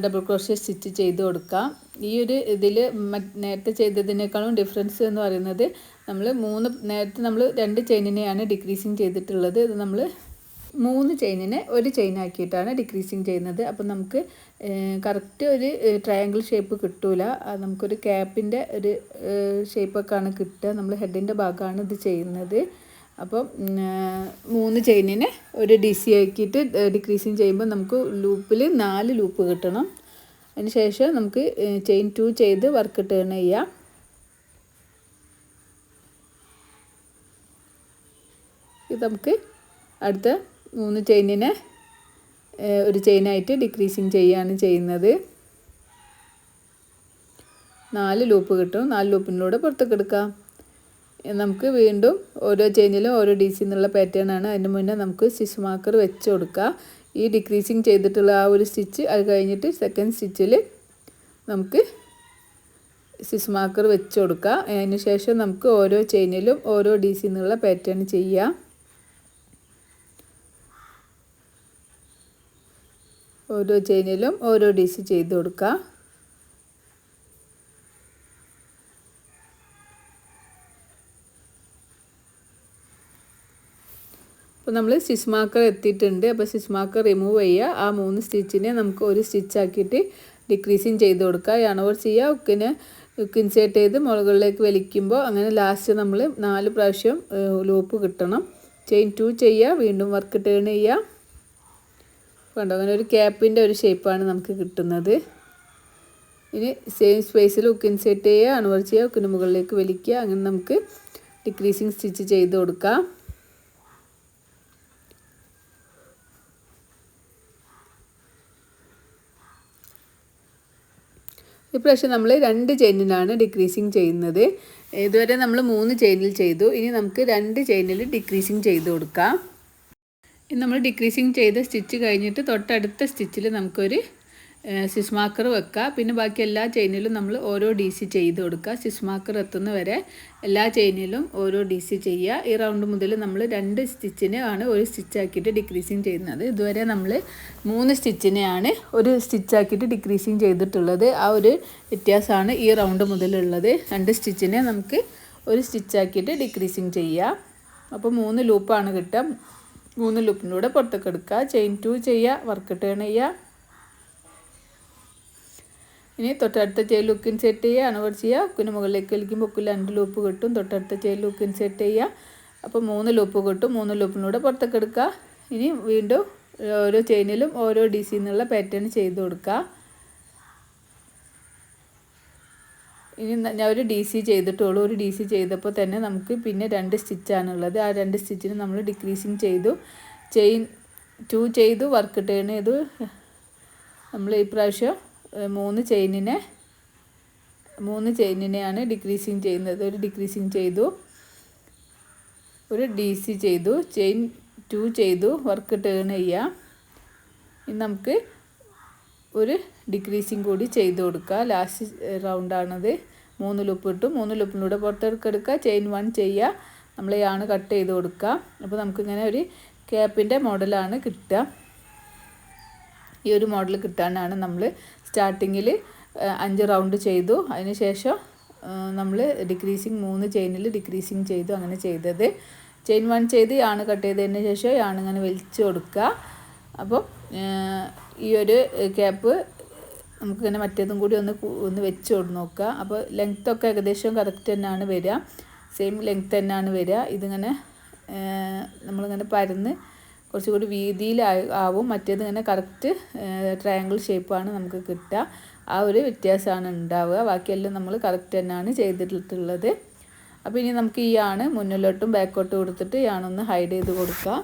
ഡബിൾ ക്രോഷ്യ സ്റ്റിച്ച് ചെയ്ത് കൊടുക്കാം. ഈ ഒരു ഇതിൽ നേരത്തെ ചെയ്തതിനേക്കാളും ഡിഫറൻസ് എന്ന് പറയുന്നത് നേരത്തെ നമ്മൾ 2 ചെയിനിനെയാണ് ഡിക്രീസിങ് ചെയ്തിട്ടുള്ളത്. ഇത് നമ്മൾ 3 ചെയിനിനെ ഒരു ചെയിനാക്കിയിട്ടാണ് ഡിക്രീസിങ് ചെയ്യുന്നത്. അപ്പോൾ നമുക്ക് കറക്റ്റ് ഒരു ട്രയാങ്കിൾ ഷേപ്പ് കിട്ടൂല. നമുക്കൊരു ക്യാപ്പിൻ്റെ ഒരു ഷേപ്പൊക്കെയാണ് കിട്ടുക. നമ്മൾ ഹെഡിൻ്റെ ഭാഗമാണ് ഇത് ചെയ്യുന്നത്. അപ്പം 3 ചെയിനിനെ ഒരു DC ആക്കിയിട്ട് ഡിക്രീസിങ് ചെയ്യുമ്പോൾ നമുക്ക് ലൂപ്പിൽ 4 ലൂപ്പ് കിട്ടണം. അതിന് ശേഷം നമുക്ക് ചെയിൻ 2 ചെയ്ത് വർക്ക് ടേൺ ചെയ്യാം. ഇത് നമുക്ക് അടുത്ത 3 ചെയിനിനെ ഒരു ചെയിനായിട്ട് ഡിക്രീസിങ് ചെയ്യുകയാണ് ചെയ്യുന്നത്. 4 ലൂപ്പ് കിട്ടും. 4 ലൂപ്പിലൂടെ പുറത്തേക്ക് എടുക്കാം. നമുക്ക് വീണ്ടും ഓരോ ചെയിനിലും ഓരോ DC എന്നുള്ള പാറ്റേൺ ആണ്. അതിന് മുന്നേ നമുക്ക് സ്റ്റിച്ച് മാർക്കർ വെച്ച് കൊടുക്കുക. ഈ ഡിക്രീസിങ് ചെയ്തിട്ടുള്ള ആ ഒരു സ്റ്റിച്ച് അത് കഴിഞ്ഞിട്ട് സെക്കൻഡ് സ്റ്റിച്ചിൽ നമുക്ക് സ്റ്റിച്ച് മാർക്കർ വെച്ച് കൊടുക്കുക. അതിന് ശേഷം നമുക്ക് ഓരോ ചെയിനിലും ഓരോ DC എന്നുള്ള പാറ്റേൺ ചെയ്യാം. ഓരോ ചെയിനിലും ഓരോ DC ചെയ്ത് കൊടുക്കുക. അപ്പോൾ നമ്മൾ സ്റ്റിച്ച് മാർക്കർ എത്തിയിട്ടുണ്ട്. അപ്പോൾ സ്റ്റിച്ച് മാർക്കർ റിമൂവ് ചെയ്യുക. ആ 3 സ്റ്റിച്ചിനെ നമുക്ക് ഒരു സ്റ്റിച്ചാക്കിയിട്ട് ഡിക്രീസിങ് ചെയ്ത് കൊടുക്കുക. യാണോവർ ചെയ്യുക, ഹുക്ക് ഇൻസേർട്ട് ചെയ്ത് മുകളിലേക്ക് വലിക്കുമ്പോൾ അങ്ങനെ ലാസ്റ്റ് നമ്മൾ 4 പ്രാവശ്യം ലൂപ്പ് കിട്ടണം. ചെയിൻ 2 ചെയ്യുക, വീണ്ടും വർക്ക് ടേൺ ചെയ്യുക. കണ്ടോ, അങ്ങനെ ഒരു ക്യാപ്പിൻ്റെ ഒരു ഷേപ്പാണ് നമുക്ക് കിട്ടുന്നത്. ഇനി സെയിം സ്പേസിൽ ഹുക്ക് ഇൻസേർട്ട് ചെയ്യുക, അൺവർ ചെയ്യുക, ഹുക്കിന് മുകളിലേക്ക് വലിക്കുക. അങ്ങനെ നമുക്ക് ഡിക്രീസിങ് സ്റ്റിച്ച് ചെയ്ത് കൊടുക്കാം. ഇപ്രാവശ്യം നമ്മൾ 2 ചെയിനിലാണ് ഡിക്രീസിങ് ചെയ്യുന്നത്. ഇതുവരെ നമ്മൾ 3 ചെയിനിൽ ചെയ്തു. ഇനി നമുക്ക് 2 ചെയിനിൽ ഡിക്രീസിങ് ചെയ്ത് കൊടുക്കാം. ഇനി നമ്മൾ ഡിക്രീസിങ് ചെയ്ത സ്റ്റിച്ച് കഴിഞ്ഞിട്ട് തൊട്ടടുത്ത സ്റ്റിച്ചിൽ നമുക്കൊരു സ്റ്റിച്ച് മാർക്കർ വെക്കുക. പിന്നെ ബാക്കി എല്ലാ ചെയിനിലും നമ്മൾ ഓരോ DC ചെയ്ത് കൊടുക്കുക. സ്റ്റിച്ച് മാർക്കർ എത്തുന്ന വരെ എല്ലാ ചെയിനിലും ഓരോ DC ചെയ്യുക. ഈ റൗണ്ട് മുതൽ നമ്മൾ 2 സ്റ്റിച്ചിനെ ആണ് ഒരു സ്റ്റിച്ചാക്കിയിട്ട് ഡിക്രീസിങ് ചെയ്യുന്നത്. ഇതുവരെ നമ്മൾ 3 സ്റ്റിച്ചിനെയാണ് ഒരു സ്റ്റിച്ചാക്കിയിട്ട് ഡിക്രീസിങ് ചെയ്തിട്ടുള്ളത്. ആ ഒരു വ്യത്യാസമാണ് ഈ റൗണ്ട് മുതലുള്ളത്. 2 സ്റ്റിച്ചിനെ നമുക്ക് ഒരു സ്റ്റിച്ചാക്കിയിട്ട് ഡിക്രീസിങ് ചെയ്യുക. അപ്പോൾ 3 ലൂപ്പാണ് കിട്ടുക. 3 ലൂപ്പിലൂടെ പുറത്തേക്ക് എടുക്കുക. ചെയിൻ 2 ചെയ്യുക, വർക്ക് ടേൺ ചെയ്യുക. ഇനി തൊട്ടടുത്ത ചെയിൻ ഹുക്ക് ഇൻസേർട്ട് ചെയ്യുക, അൺവർ ചെയ്യുക, ഹുക്കിന് മുകളിലേക്ക് വലിക്കുമ്പോൾ ഹുക്കിൽ 2 ലൂപ്പ് കിട്ടും. തൊട്ടടുത്ത ചെയിൻ ഹുക്ക് ഇൻസേർട്ട് ചെയ്യുക. അപ്പോൾ 3 ലൂപ്പ് കിട്ടും. 3 ലൂപ്പിലൂടെ പുറത്തേക്ക് എടുക്കുക. ഇനി വീണ്ടും ഓരോ ചെയിനിലും ഓരോ DC എന്നുള്ള പാറ്റേൺ ചെയ്ത് കൊടുക്കുക. ഇനി ഞാൻ ഒരു DC ചെയ്തിട്ടുള്ളൂ. ഒരു DC ചെയ്തപ്പോൾ തന്നെ നമുക്ക് പിന്നെ 2 സ്റ്റിച്ചാണുള്ളത്. ആ 2 സ്റ്റിച്ചിന് നമ്മൾ ഡിക്രീസിങ് ചെയ്തു. ചെയിൻ 2 ചെയ്തു, വർക്ക് ടേൺ ചെയ്തു. നമ്മൾ ഈ പ്രാവശ്യം 3 ചെയിനിനെയാണ് ഡിക്രീസിങ് ചെയ്യുന്നത്. ഒരു ഡിക്രീസിങ് ചെയ്തു, ഒരു DC ചെയ്തു, ചെയിൻ 2 ചെയ്തു, വർക്ക് ടേൺ ചെയ്യുക. ഇനി നമുക്ക് ഒരു ഡിക്രീസിങ് കൂടി ചെയ്ത് കൊടുക്കുക. ലാസ്റ്റ് റൗണ്ടാണത്. 3 ലൂപ്പ് ഇട്ടു. 3 ലൂപ്പിലൂടെ പുറത്തേക്ക് എടുക്കുക. ചെയിൻ 1 ചെയ്യുക, നമ്മൾ യാണ് കട്ട് ചെയ്ത് കൊടുക്കുക. അപ്പോൾ നമുക്കിങ്ങനെ ഒരു ക്യാപ്പിൻ്റെ മോഡലാണ് കിട്ടുക. ഈ ഒരു മോഡൽ കിട്ടാനാണ് നമ്മൾ സ്റ്റാർട്ടിങ്ങിൽ 5 റൗണ്ട് ചെയ്തു. അതിന് ശേഷം നമ്മൾ ഡിക്രീസിങ് 3 ചെയിനിൽ ഡിക്രീസിങ് ചെയ്തു. അങ്ങനെ ചെയ്തത് ചെയിൻ 1 ചെയ്ത് യാൺ കട്ട് ചെയ്തതിന് ശേഷം യാൺ ഇങ്ങനെ വലിച്ചു കൊടുക്കുക. അപ്പോൾ ഈ ഒരു ക്യാപ്പ് നമുക്കിങ്ങനെ മറ്റേതും കൂടി ഒന്ന് വെച്ച് നോക്കുക. അപ്പോൾ ലെങ്ത്തൊക്കെ ഏകദേശം കറക്റ്റ് തന്നെയാണ് വരിക, സെയിം ലെങ്ത്ത് തന്നെയാണ് വരിക. ഇതിങ്ങനെ നമ്മളിങ്ങനെ പരന്ന് കുറച്ചുകൂടി വീതിയിൽ ആവും, മറ്റേത് ഇങ്ങനെ കറക്റ്റ് ട്രയാങ്കിൾ ഷേപ്പാണ് നമുക്ക് കിട്ടുക. ആ ഒരു വ്യത്യാസമാണ് ഉണ്ടാവുക. ബാക്കിയെല്ലാം നമ്മൾ കറക്റ്റ് തന്നെയാണ് ചെയ്തിട്ടുള്ളത്. അപ്പോൾ ഇനി നമുക്ക് ഈ യാണ് മുന്നിലോട്ടും ബാക്കോട്ടും കൊടുത്തിട്ട് യാണൊന്ന് ഹൈഡ് ചെയ്ത് കൊടുക്കുക.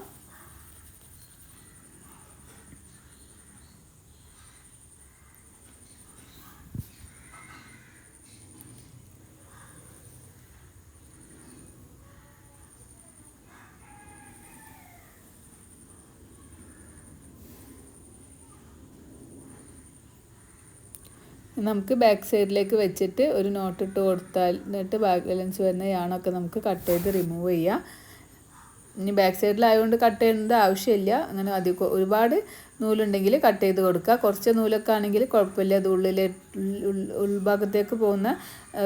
നമുക്ക് ബാക്ക് സൈഡിലേക്ക് വെച്ചിട്ട് ഒരു നോട്ട് ഇട്ട് കൊടുത്താൽ എന്നിട്ട് ബാലൻസ് വരുന്ന യാണൊക്കെ നമുക്ക് കട്ട് ചെയ്ത് റിമൂവ് ചെയ്യാം. ഇനി ബാക്ക് സൈഡിലായതുകൊണ്ട് കട്ട് ചെയ്യേണ്ട ആവശ്യമില്ല. അങ്ങനെ അധികം ഒരുപാട് നൂലുണ്ടെങ്കിൽ കട്ട് ചെയ്ത് കൊടുക്കുക. കുറച്ച് നൂലൊക്കെ ആണെങ്കിൽ കുഴപ്പമില്ല, അത് ഉൾഭാഗത്തേക്ക് പോകുന്ന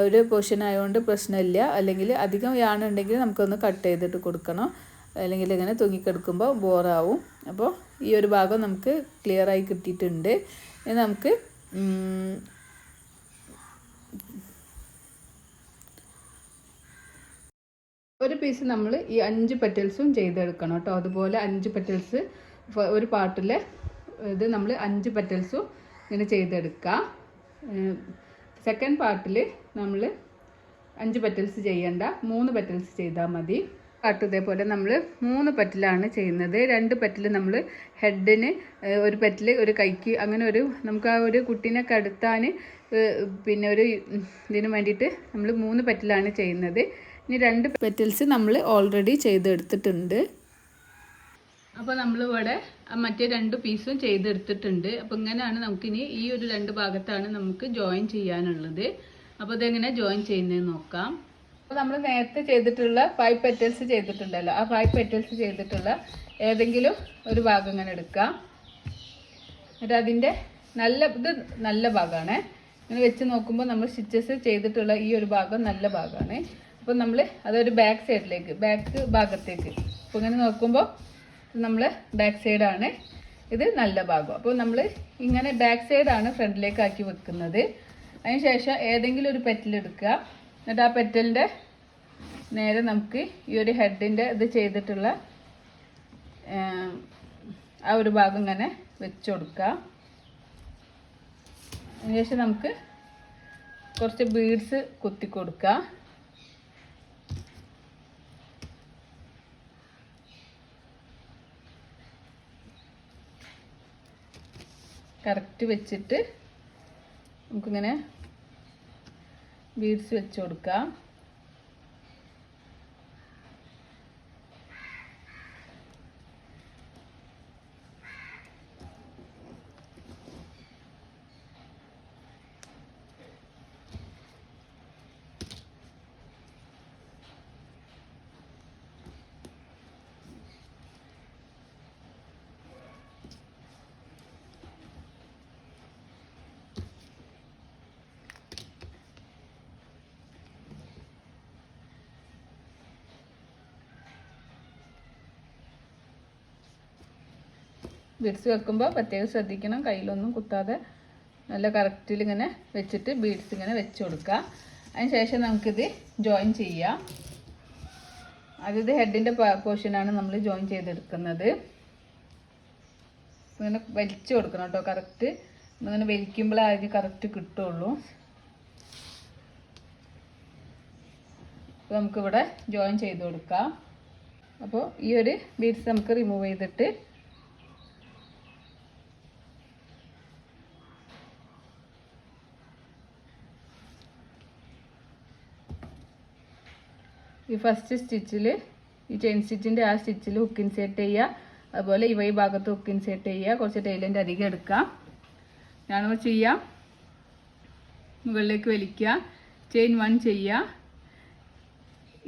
ഒരു പോർഷൻ ആയതുകൊണ്ട് പ്രശ്നമില്ല. അല്ലെങ്കിൽ അധികം യാണുണ്ടെങ്കിൽ നമുക്കൊന്ന് കട്ട് ചെയ്തിട്ട് കൊടുക്കണം, അല്ലെങ്കിൽ ഇങ്ങനെ തൂങ്ങിക്കെടുക്കുമ്പോൾ ബോറാവും. അപ്പോൾ ഈ ഒരു ഭാഗം നമുക്ക് ക്ലിയറായി കിട്ടിയിട്ടുണ്ട്. ഇനി നമുക്ക് ഒരു പീസ് നമ്മൾ ഈ 5 പെറ്റൽസും ചെയ്തെടുക്കണം കേട്ടോ. അതുപോലെ 5 പെറ്റൽസ് ഒരു പാർട്ടിൽ ഇത് നമ്മൾ 5 പെറ്റൽസും ഇങ്ങനെ ചെയ്തെടുക്കുക. സെക്കൻഡ് പാർട്ടിൽ നമ്മൾ 5 പെറ്റൽസ് ചെയ്യേണ്ട, 3 പെറ്റൽസ് ചെയ്താൽ മതി. പാർട്ട് ഇതേപോലെ നമ്മൾ 3 പെറ്റലാണ് ചെയ്യുന്നത്. 2 പെറ്റൽ നമ്മൾ ഹെഡിന്, ഒരു പെറ്റൽ ഒരു കൈക്ക്, അങ്ങനെ ഒരു നമുക്ക് ആ ഒരു കുട്ടീനെ കടത്താൻ പിന്നെ ഒരു ഇതിന് വേണ്ടിയിട്ട് നമ്മൾ 3 പെറ്റലാണ് ചെയ്യുന്നത്. ഇനി 2 പെറ്റൽസ് നമ്മൾ ഓൾറെഡി ചെയ്തെടുത്തിട്ടുണ്ട്. അപ്പോൾ നമ്മളിവിടെ മറ്റേ 2 പീസും ചെയ്തെടുത്തിട്ടുണ്ട്. അപ്പോൾ ഇങ്ങനെയാണ് നമുക്കിനി ഈ ഒരു 2 ഭാഗത്താണ് നമുക്ക് ജോയിൻ ചെയ്യാനുള്ളത്. അപ്പോൾ ഇതെങ്ങനെ ജോയിൻ ചെയ്യുന്നതെന്ന് നോക്കാം. അപ്പോൾ നമ്മൾ നേരത്തെ ചെയ്തിട്ടുള്ള 5 പെറ്റൽസ് ചെയ്തിട്ടുണ്ടല്ലോ, ആ 5 പെറ്റൽസ് ചെയ്തിട്ടുള്ള ഏതെങ്കിലും ഒരു ഭാഗം ഇങ്ങനെ എടുക്കാം. എന്നിട്ട് അതിൻ്റെ ഇത് നല്ല ഭാഗമാണ്. ഇങ്ങനെ വെച്ച് നോക്കുമ്പോൾ നമ്മൾ സ്റ്റിച്ചസ് ചെയ്തിട്ടുള്ള ഈ ഒരു ഭാഗം നല്ല ഭാഗമാണ്. അപ്പോൾ നമ്മൾ അതൊരു ബാക്ക് സൈഡിലേക്ക്, ബാക്ക് ഭാഗത്തേക്ക്, അപ്പോൾ ഇങ്ങനെ നോക്കുമ്പോൾ നമ്മൾ ബാക്ക് സൈഡാണ്, ഇത് നല്ല ഭാഗം. അപ്പോൾ നമ്മൾ ഇങ്ങനെ ബാക്ക് സൈഡാണ് ഫ്രണ്ടിലേക്ക് ആക്കി വെക്കുന്നത്. അതിന് ശേഷം ഏതെങ്കിലും ഒരു പെറ്റൽ എടുക്കുക. എന്നിട്ട് ആ പെറ്റലിൻ്റെ നേരെ നമുക്ക് ഈ ഒരു ഹെഡിൻ്റെ ഇത് ചെയ്തിട്ടുള്ള ആ ഒരു ഭാഗം ഇങ്ങനെ വെച്ച് കൊടുക്കുക. അതിനുശേഷം നമുക്ക് കുറച്ച് ബീഡ്സ് കുത്തി കൊടുക്കുക. കറക്റ്റ് വെച്ചിട്ട് നമുക്കിങ്ങനെ ബീഡ്സ് വെച്ച് കൊടുക്കാം. ബീഡ്സ് വെക്കുമ്പോൾ പ്രത്യേകം ശ്രദ്ധിക്കണം, കയ്യിലൊന്നും കുത്താതെ നല്ല കറക്റ്റിൽ ഇങ്ങനെ വെച്ചിട്ട് ബീഡ്സ് ഇങ്ങനെ വെച്ച് കൊടുക്കുക. അതിന് ശേഷം നമുക്കിത് ജോയിൻ ചെയ്യാം. അത് ഹെഡിൻ്റെ പോർഷനാണ് നമ്മൾ ജോയിൻ ചെയ്തെടുക്കുന്നത്. ഇങ്ങനെ വലിച്ചു കൊടുക്കണം കേട്ടോ, കറക്റ്റ് ഇങ്ങനെ വലിക്കുമ്പോഴേ അതിന് കറക്റ്റ് കിട്ടുള്ളൂ. അപ്പോൾ നമുക്കിവിടെ ജോയിൻ ചെയ്ത് കൊടുക്കാം. അപ്പോൾ ഈ ഒരു ബീഡ്സ് നമുക്ക് റിമൂവ് ചെയ്തിട്ട് ഈ ഫസ്റ്റ് സ്റ്റിച്ചിൽ, ഈ ചെയിൻ സ്റ്റിച്ചിൻ്റെ ആ സ്റ്റിച്ചിൽ ഹുക്ക് ഇൻസേർട്ട് ചെയ്യുക. അതുപോലെ ഈ ഭാഗത്ത് ഹുക്ക് ഇൻസേർട്ട് ചെയ്യുക. കുറച്ച് ടൈലിൻ്റെ അധികം എടുക്കാം. ഞാനോ ചെയ്യാം. മുകളിലേക്ക് വലിക്കുക, ചെയിൻ 1 ചെയ്യുക.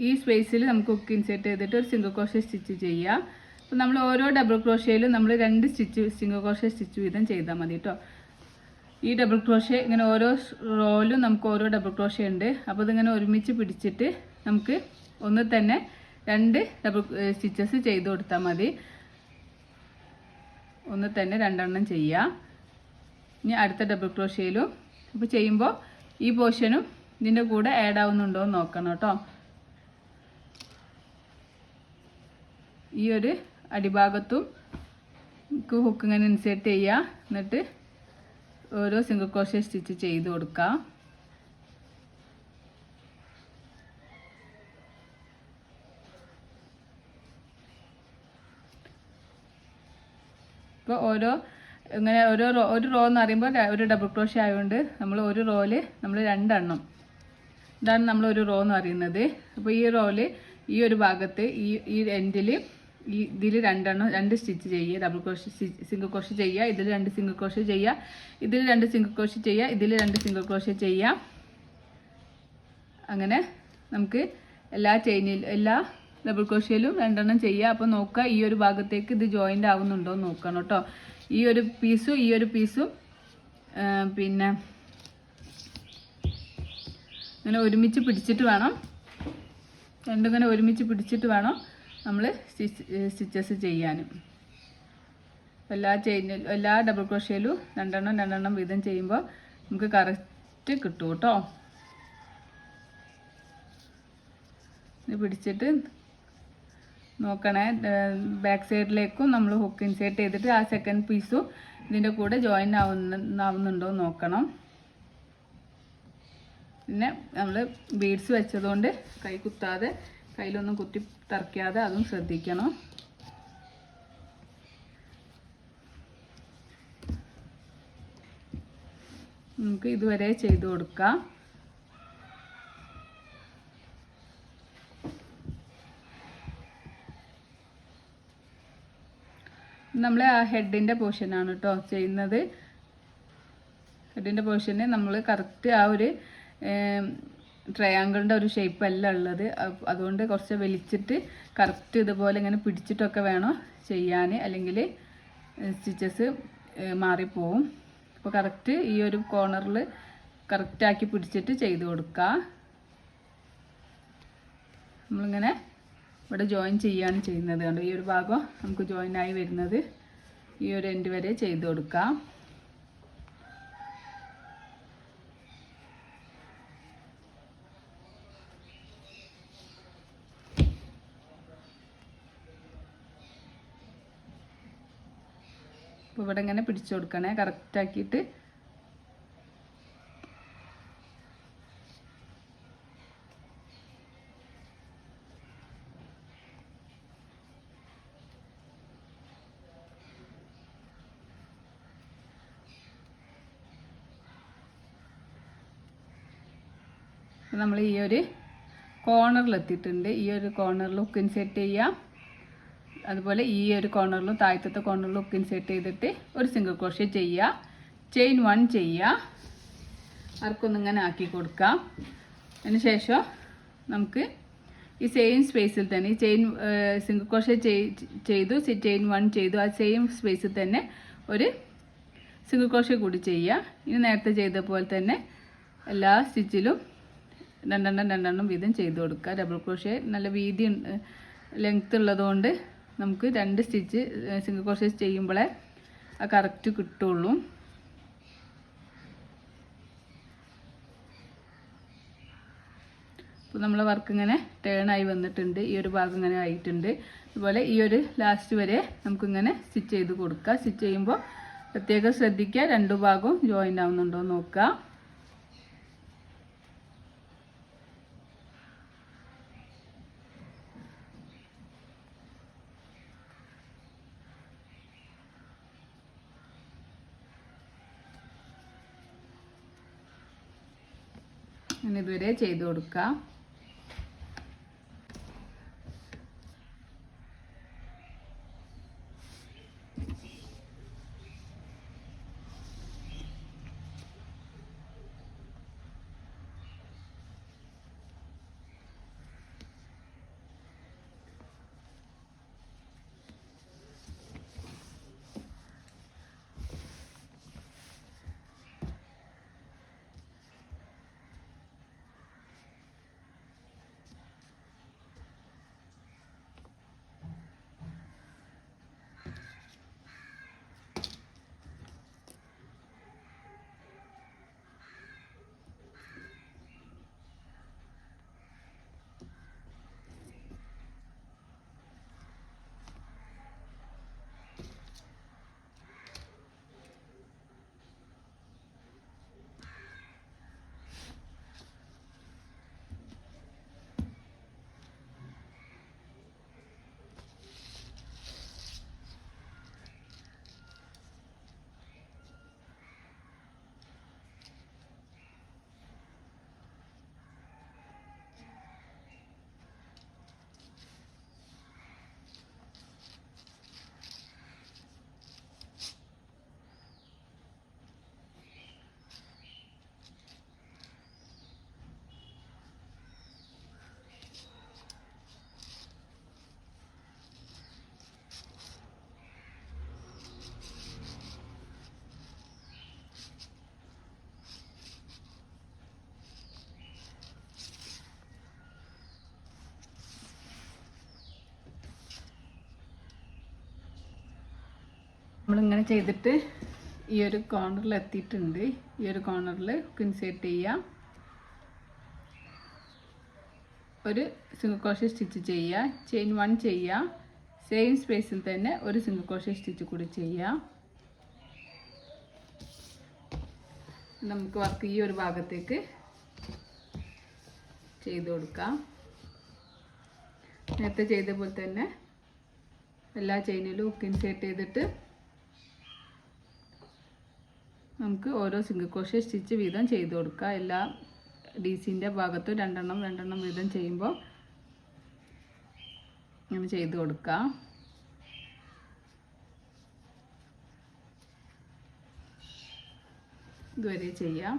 ഈ സ്പേസിൽ നമുക്ക് ഹുക്ക് ഇൻസേർട്ട് ചെയ്തിട്ട് ഒരു സിംഗിൾ ക്രോഷേ സ്റ്റിച്ച് ചെയ്യുക. അപ്പോൾ നമ്മൾ ഓരോ ഡബിൾ ക്രോഷയിലും നമ്മൾ 2 സ്റ്റിച്ച് സിംഗിൾ ക്രോഷേ സ്റ്റിച്ച് വീതം ചെയ്താൽ മതി കേട്ടോ. ഈ ഡബിൾ ക്രോഷ്യ ഇങ്ങനെ ഓരോ റോയിലും നമുക്ക് ഓരോ ഡബിൾ ക്രോഷ്യ ഉണ്ട്. അപ്പോൾ ഇതിങ്ങനെ ഒരുമിച്ച് പിടിച്ചിട്ട് നമുക്ക് ഒന്ന് തന്നെ 2 ഡബിൾ സ്റ്റിച്ചസ് ചെയ്ത് കൊടുത്താൽ മതി. ഒന്ന് തന്നെ 2 എണ്ണം ചെയ്യാം. ഇനി അടുത്ത ഡബിൾ ക്രോഷ്യയിലും അപ്പോൾ ചെയ്യുമ്പോൾ ഈ പോർഷനും ഇതിൻ്റെ കൂടെ ആഡ് ആവുന്നുണ്ടോ എന്ന് നോക്കണം കേട്ടോ. ഈ ഒരു അടിഭാഗത്തും ഹുക്ക് ഇങ്ങനെ ഇൻസേർട്ട് ചെയ്യുക. എന്നിട്ട് ഓരോ സിംഗിൾ ക്രോഷ്യ സ്റ്റിച്ച് ചെയ്ത് കൊടുക്കാം. ഇപ്പോൾ ഇങ്ങനെ ഒരു റോ എന്ന് പറയുമ്പോൾ ഒരു ഡബിൾ ക്രോഷ്യ ആയതുകൊണ്ട് നമ്മൾ ഒരു റോയിൽ നമ്മൾ 2 എണ്ണം, ഇതാണ് നമ്മൾ ഒരു റോ എന്ന് പറയുന്നത്. അപ്പോൾ ഈ റോയിൽ ഈ ഒരു ഭാഗത്ത് ഈ എൻഡിൽ ഇതിൽ 2 എണ്ണം 2 സ്റ്റിച്ച് ചെയ്യുക. ഡബിൾ ക്രോഷ്യ സിംഗിൾ ക്രോഷ്യ ചെയ്യുക. ഇതിൽ 2 സിംഗിൾ ക്രോഷ്യ ചെയ്യുക. ഇതിൽ 2 സിംഗിൾ ക്രോഷ്യ ചെയ്യുക. ഇതിൽ 2 സിംഗിൾ ക്രോഷ്യ ചെയ്യുക. അങ്ങനെ നമുക്ക് എല്ലാ ഡബിൾ ക്രോഷ്യയിലും 2 എണ്ണം ചെയ്യുക. അപ്പോൾ നോക്കുക ഈ ഒരു ഭാഗത്തേക്ക് ഇത് ജോയിൻ്റ് ആവുന്നുണ്ടോ എന്ന് നോക്കണം കേട്ടോ. ഈ ഒരു പീസും പിന്നെ ഇങ്ങനെ ഒരുമിച്ച് പിടിച്ചിട്ട് വേണം, രണ്ടും ഇങ്ങനെ ഒരുമിച്ച് പിടിച്ചിട്ട് വേണം നമ്മൾ സ്റ്റിച്ചസ് ചെയ്യാനും. എല്ലാ ഡബിൾ ക്രോഷ്യയിലും 2 എണ്ണം വീതം ചെയ്യുമ്പോൾ നമുക്ക് കറക്റ്റ് കിട്ടും കേട്ടോ. ഇത് പിടിച്ചിട്ട് നോക്കണേ, ബാക്ക് സൈഡിലേക്കും നമ്മൾ ഹുക്ക് ഇൻസേർട്ട് ചെയ്തിട്ട് ആ സെക്കൻഡ് പീസും ഇതിൻ്റെ കൂടെ ജോയിൻ ആവുന്നുണ്ടോ നോക്കണം. പിന്നെ നമ്മൾ ബീഡ്സ് വെച്ചതുകൊണ്ട് കൈ കുത്താതെ, കയ്യിലൊന്നും കുത്തി തറക്കാതെ അതും ശ്രദ്ധിക്കണം. നമുക്ക് ഇതുവരെ ചെയ്ത് കൊടുക്കാം. നമ്മൾ ആ ഹെഡിൻ്റെ പോർഷനാണ് കേട്ടോ ചെയ്യുന്നത്. ഹെഡിൻ്റെ പോർഷന് നമ്മൾ കറക്റ്റ് ആ ഒരു ട്രയാങ്കിളിൻ്റെ ഒരു ഷേപ്പ് അല്ല ഉള്ളത്. അതുകൊണ്ട് കുറച്ച് വലിച്ചിട്ട് കറക്റ്റ് ഇതുപോലെ ഇങ്ങനെ പിടിച്ചിട്ടൊക്കെ വേണം ചെയ്യാൻ, അല്ലെങ്കിൽ സ്റ്റിച്ചസ് മാറിപ്പോവും. അപ്പോൾ കറക്റ്റ് ഈ ഒരു കോർണറിൽ കറക്റ്റാക്കി പിടിച്ചിട്ട് ചെയ്ത് കൊടുക്കുക. നമ്മളിങ്ങനെ ഇവിടെ ജോയിൻ ചെയ്യാണ് ചെയ്യുന്നത്. കണ്ടോ, ഈ ഒരു ഭാഗം നമുക്ക് ജോയിനായി വരുന്നത് ഈ ഒരു എൻഡ് വരെ ചെയ്ത് കൊടുക്കാം. അപ്പോൾ ഇവിടെ ഇങ്ങനെ പിടിച്ചു കൊടുക്കണേ കറക്റ്റാക്കിയിട്ട്. നമ്മൾ ഈ ഒരു കോർണറിലെത്തിയിട്ടുണ്ട്. ഈ ഒരു കോർണറിൽ ഹുക്ക് ഇൻസേർട്ട് ചെയ്യാം. അതുപോലെ ഈ ഒരു കോർണറിലും താഴത്തെ കോർണറിലും ഹുക്ക് ഇൻസേർട്ട് ചെയ്തിട്ട് ഒരു സിംഗിൾ ക്രോഷ്യ ചെയ്യുക. ചെയിൻ 1 ചെയ്യുക. ആർക്കൊന്നിങ്ങനെ ആക്കി കൊടുക്കാം. അതിന് ശേഷം നമുക്ക് ഈ സെയിം സ്പേസിൽ തന്നെ ഈ സിംഗിൾ ക്രോഷ്യ ചെയ്തു, ചെയിൻ 1 ചെയ്തു, ആ സെയിം സ്പേസിൽ തന്നെ ഒരു സിംഗിൾ ക്രോഷ്യ കൂടി ചെയ്യുക. ഇനി നേരത്തെ ചെയ്ത പോലെ തന്നെ എല്ലാ സ്റ്റിച്ചിലും 2 എണ്ണം വീതം ചെയ്ത് കൊടുക്കുക. ഡബിൾ ക്രോഷ്യ നല്ല വീതി ലെങ്ത് ഉള്ളതുകൊണ്ട് നമുക്ക് 2 സ്റ്റിച്ച് സിംഗിൾ ക്രോഷ്യ ചെയ്യുമ്പോഴേ ആ കറക്റ്റ് കിട്ടുള്ളൂ. അപ്പോൾ നമ്മളെ വർക്ക് ഇങ്ങനെ ടേൺ ആയി വന്നിട്ടുണ്ട്. ഈ ഒരു ഭാഗം ഇങ്ങനെ ആയിട്ടുണ്ട്. അതുപോലെ ഈ ഒരു ലാസ്റ്റ് വരെ നമുക്കിങ്ങനെ സ്റ്റിച്ച് ചെയ്ത് കൊടുക്കുക. സ്റ്റിച്ച് ചെയ്യുമ്പോൾ പ്രത്യേകം ശ്രദ്ധിക്കുക, 2 ഭാഗവും ജോയിൻ ആവുന്നുണ്ടോ നോക്കുക. അങ്ങനെ ഇതുവരെ ചെയ്ത് കൊടുക്കാം. നമ്മളിങ്ങനെ ചെയ്തിട്ട് ഈ ഒരു കോർണറിൽ എത്തിയിട്ടുണ്ട്. ഈ ഒരു കോർണറിൽ ഇൻസേർട്ട് ചെയ്യുക, ഒരു സിംഗിൾ ക്രോഷേ സ്റ്റിച്ച് ചെയ്യുക, ചെയിൻ 1 ചെയ്യുക, സെയിം സ്പേസിൽ തന്നെ ഒരു സിംഗിൾ ക്രോഷേ സ്റ്റിച്ച് കൂടി ചെയ്യുക. നമുക്ക് വർക്ക് ഈ ഒരു ഭാഗത്തേക്ക് ചെയ്ത് കൊടുക്കാം. നേരത്തെ ചെയ്ത പോലെ തന്നെ എല്ലാ ചെയിനിലും ഹുക്ക് ഇൻസേർട്ട് ചെയ്തിട്ട് നമുക്ക് ഓരോ സിംഗിൾ ക്രോഷേ സ്റ്റിച്ച് വീതം ചെയ്ത് കൊടുക്കുക. എല്ലാ DCൻ്റെ ഭാഗത്തും രണ്ടെണ്ണം വീതം ചെയ്യുമ്പോൾ ഇങ്ങനെ ചെയ്ത് കൊടുക്കുക. ഇതുവരെ ചെയ്യാം.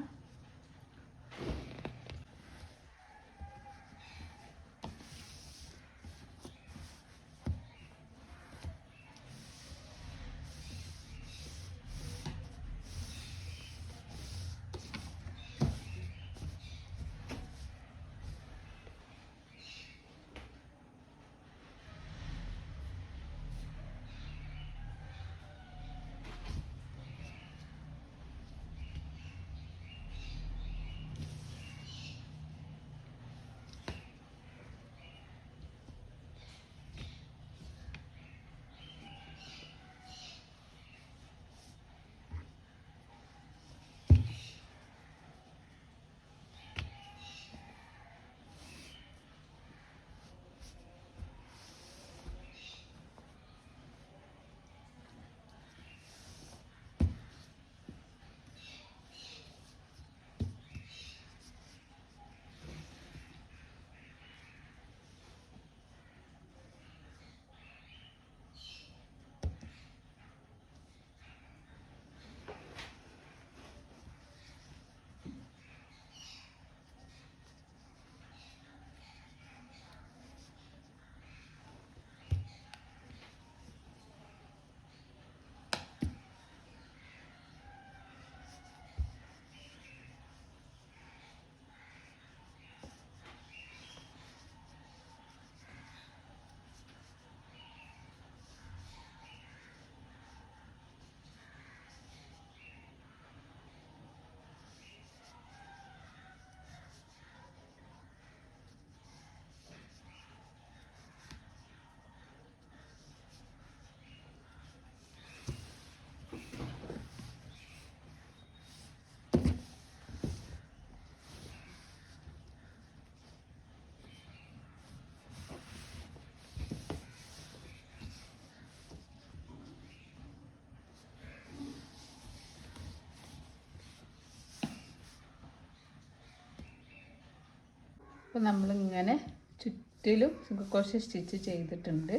അപ്പോൾ നമ്മളിങ്ങനെ ചുറ്റിലും സിംഗിൾ ക്രോഷേ സ്റ്റിച്ച് ചെയ്തിട്ടുണ്ട്.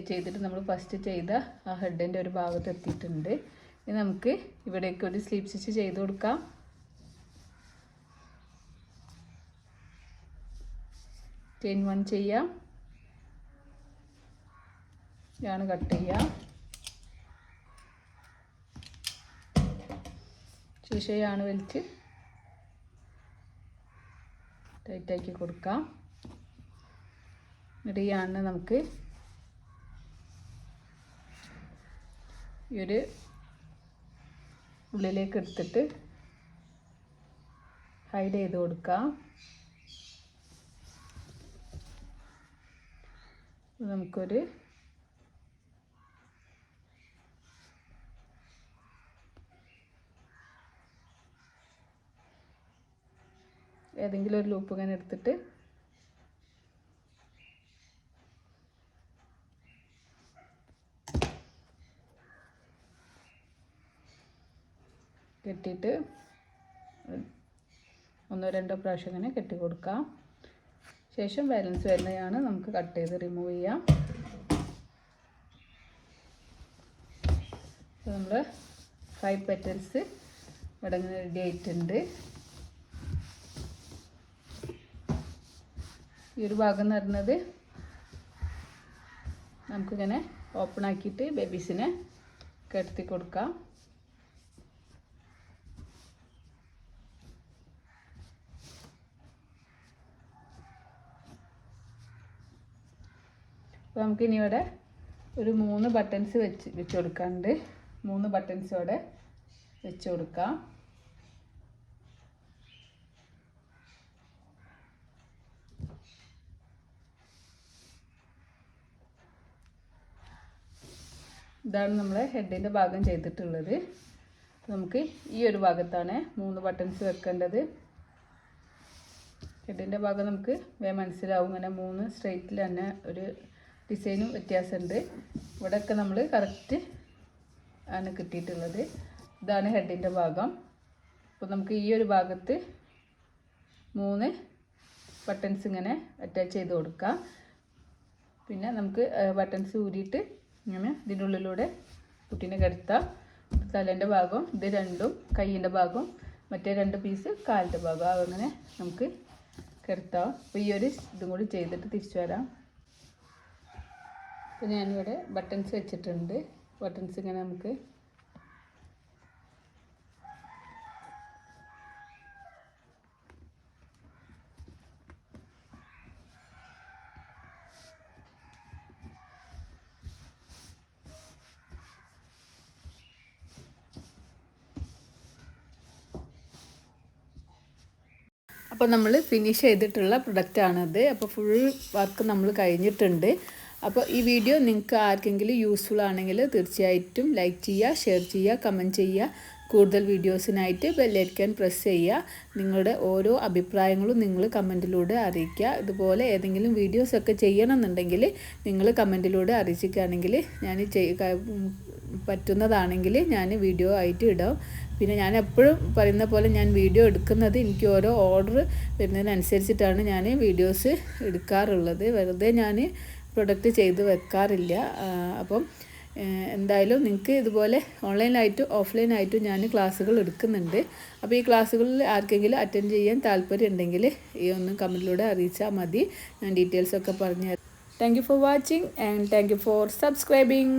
ചെയ്തിട്ട് നമ്മൾ ഫസ്റ്റ് ചെയ്ത ആ ഹെഡിൻ്റെ ഒരു ഭാഗത്ത് എത്തിയിട്ടുണ്ട്. ഇനി നമുക്ക് ഇവിടേക്ക് ഒരു സ്ലീപ്പ് സ്റ്റിച്ച് ചെയ്ത് കൊടുക്കാം. ചെയിൻ 1 ചെയ്യാം, യാണ് കട്ട് ചെയ്യാം, ശേഷം യാണ് വലിച്ച് ടൈറ്റാക്കി കൊടുക്കാം. എന്നിട്ട് ഈ യാണ് നമുക്ക് ഈ ഒരു ഉള്ളിലേക്ക് എടുത്തിട്ട് ഹൈഡ് ചെയ്ത് കൊടുക്കാം. നമുക്കൊരു ഏതെങ്കിലും ഒരു ലൂപ്പ് ഇങ്ങനെ എടുത്തിട്ട് കെട്ടിയിട്ട് 1-2 പ്രാവശ്യം ഇങ്ങനെ കെട്ടി കൊടുക്കാം. ശേഷം ബാലൻസ് വരുന്നതാണ് നമുക്ക് കട്ട് ചെയ്ത് റിമൂവ് ചെയ്യാം. അപ്പോൾ നമ്മൾ 5 പെറ്റൽസ് ഇവിടെ റെഡി ആയിട്ടുണ്ട്. ഈ ഒരു ഭാഗം എന്ന് പറയുന്നത് നമുക്കിങ്ങനെ ഓപ്പൺ ആക്കിയിട്ട് ബേബീസിനെ കിടത്തി കൊടുക്കാം. അപ്പോൾ നമുക്കിനി ഇവിടെ ഒരു 3 ബട്ടൺസ് വെച്ച് കൊടുക്കാനുണ്ട്. 3 ബട്ടൺസോടെ വെച്ച് കൊടുക്കാം. ഇതാണ് നമ്മളെ ഹെഡിൻ്റെ ഭാഗം ചെയ്തിട്ടുള്ളത്. നമുക്ക് ഈ ഒരു ഭാഗത്താണ് 3 ബട്ടൺസ് വെക്കേണ്ടത്. ഹെഡിൻ്റെ ഭാഗം നമുക്ക് മനസ്സിലാവും. ഇങ്ങനെ 3 സ്ട്രെയിറ്റിൽ തന്നെ ഒരു ഡിസൈനും വ്യത്യാസമുണ്ട്. ഇവിടെയൊക്കെ നമ്മൾ കറക്റ്റ് ആണ് കിട്ടിയിട്ടുള്ളത്. ഇതാണ് ഹെഡിൻ്റെ ഭാഗം. അപ്പോൾ നമുക്ക് ഈ ഒരു ഭാഗത്ത് 3 ബട്ടൺസ് ഇങ്ങനെ അറ്റാച്ച് ചെയ്ത് കൊടുക്കാം. പിന്നെ നമുക്ക് ബട്ടൺസ് ഊരിയിട്ട് ഇങ്ങനെ ഇതിൻ്റെ ഉള്ളിലൂടെ കുട്ടീനെ കിടത്താം. തലേൻ്റെ ഭാഗം ഇത് രണ്ടും, കൈയിൻ്റെ ഭാഗം മറ്റേ 2 പീസ് കാലിൻ്റെ ഭാഗം, അങ്ങനെ നമുക്ക് കിടത്താം. അപ്പോൾ ഈ ഒരു ഇതും കൂടി ചെയ്തിട്ട് തിരിച്ചു വരാം. അപ്പോൾ ഞാനിവിടെ ബട്ടൺസ് വെച്ചിട്ടുണ്ട്. ബട്ടൺസ് ഇങ്ങനെ നമുക്ക് അപ്പോൾ നമ്മൾ ഫിനിഷ് ചെയ്തിട്ടുള്ള പ്രൊഡക്റ്റാണത്. അപ്പോൾ ഫുൾ വർക്ക് നമ്മൾ കഴിഞ്ഞിട്ടുണ്ട്. അപ്പോൾ ഈ വീഡിയോ നിങ്ങൾക്ക് ആർക്കെങ്കിലും യൂസ്ഫുൾ ആണെങ്കിൽ തീർച്ചയായിട്ടും ലൈക്ക് ചെയ്യുക, ഷെയർ ചെയ്യുക, കമൻറ്റ് ചെയ്യുക. കൂടുതൽ വീഡിയോസിനായിട്ട് ബെല്ലൈക്കൺ പ്രസ് ചെയ്യുക. നിങ്ങളുടെ ഓരോ അഭിപ്രായങ്ങളും നിങ്ങൾ കമൻറ്റിലൂടെ അറിയിക്കുക. ഇതുപോലെ ഏതെങ്കിലും വീഡിയോസൊക്കെ ചെയ്യണമെന്നുണ്ടെങ്കിൽ നിങ്ങൾ കമൻറ്റിലൂടെ അറിയിക്കുകയാണെങ്കിൽ ഞാൻ പറ്റുന്നതാണെങ്കിൽ ഞാൻ വീഡിയോ ആയിട്ട് ഇടാം. പിന്നെ ഞാൻ എപ്പോഴും പറയുന്ന പോലെ ഞാൻ വീഡിയോ എടുക്കുന്നത് എനിക്ക് ഓരോ ഓർഡർ വരുന്നതിനനുസരിച്ചിട്ടാണ് ഞാൻ വീഡിയോസ് എടുക്കാറുള്ളത്. വെറുതെ ഞാൻ പ്രൊഡക്റ്റ് ചെയ്ത് വെക്കാറില്ല. അപ്പം എന്തായാലും നിങ്ങൾക്ക് ഇതുപോലെ ഓൺലൈനായിട്ടും ഓഫ്ലൈനായിട്ടും ഞാൻ ക്ലാസ്സുകൾ എടുക്കുന്നുണ്ട്. അപ്പോൾ ഈ ക്ലാസ്സുകളിൽ ആർക്കെങ്കിലും അറ്റൻഡ് ചെയ്യാൻ താല്പര്യം ഉണ്ടെങ്കിൽ ഈ ഒന്ന് കമൻറ്റിലൂടെ അറിയിച്ചാൽ മതി. ഞാൻ ഡീറ്റെയിൽസൊക്കെ പറഞ്ഞു തരാം. Thank you for watching and thank you for subscribing.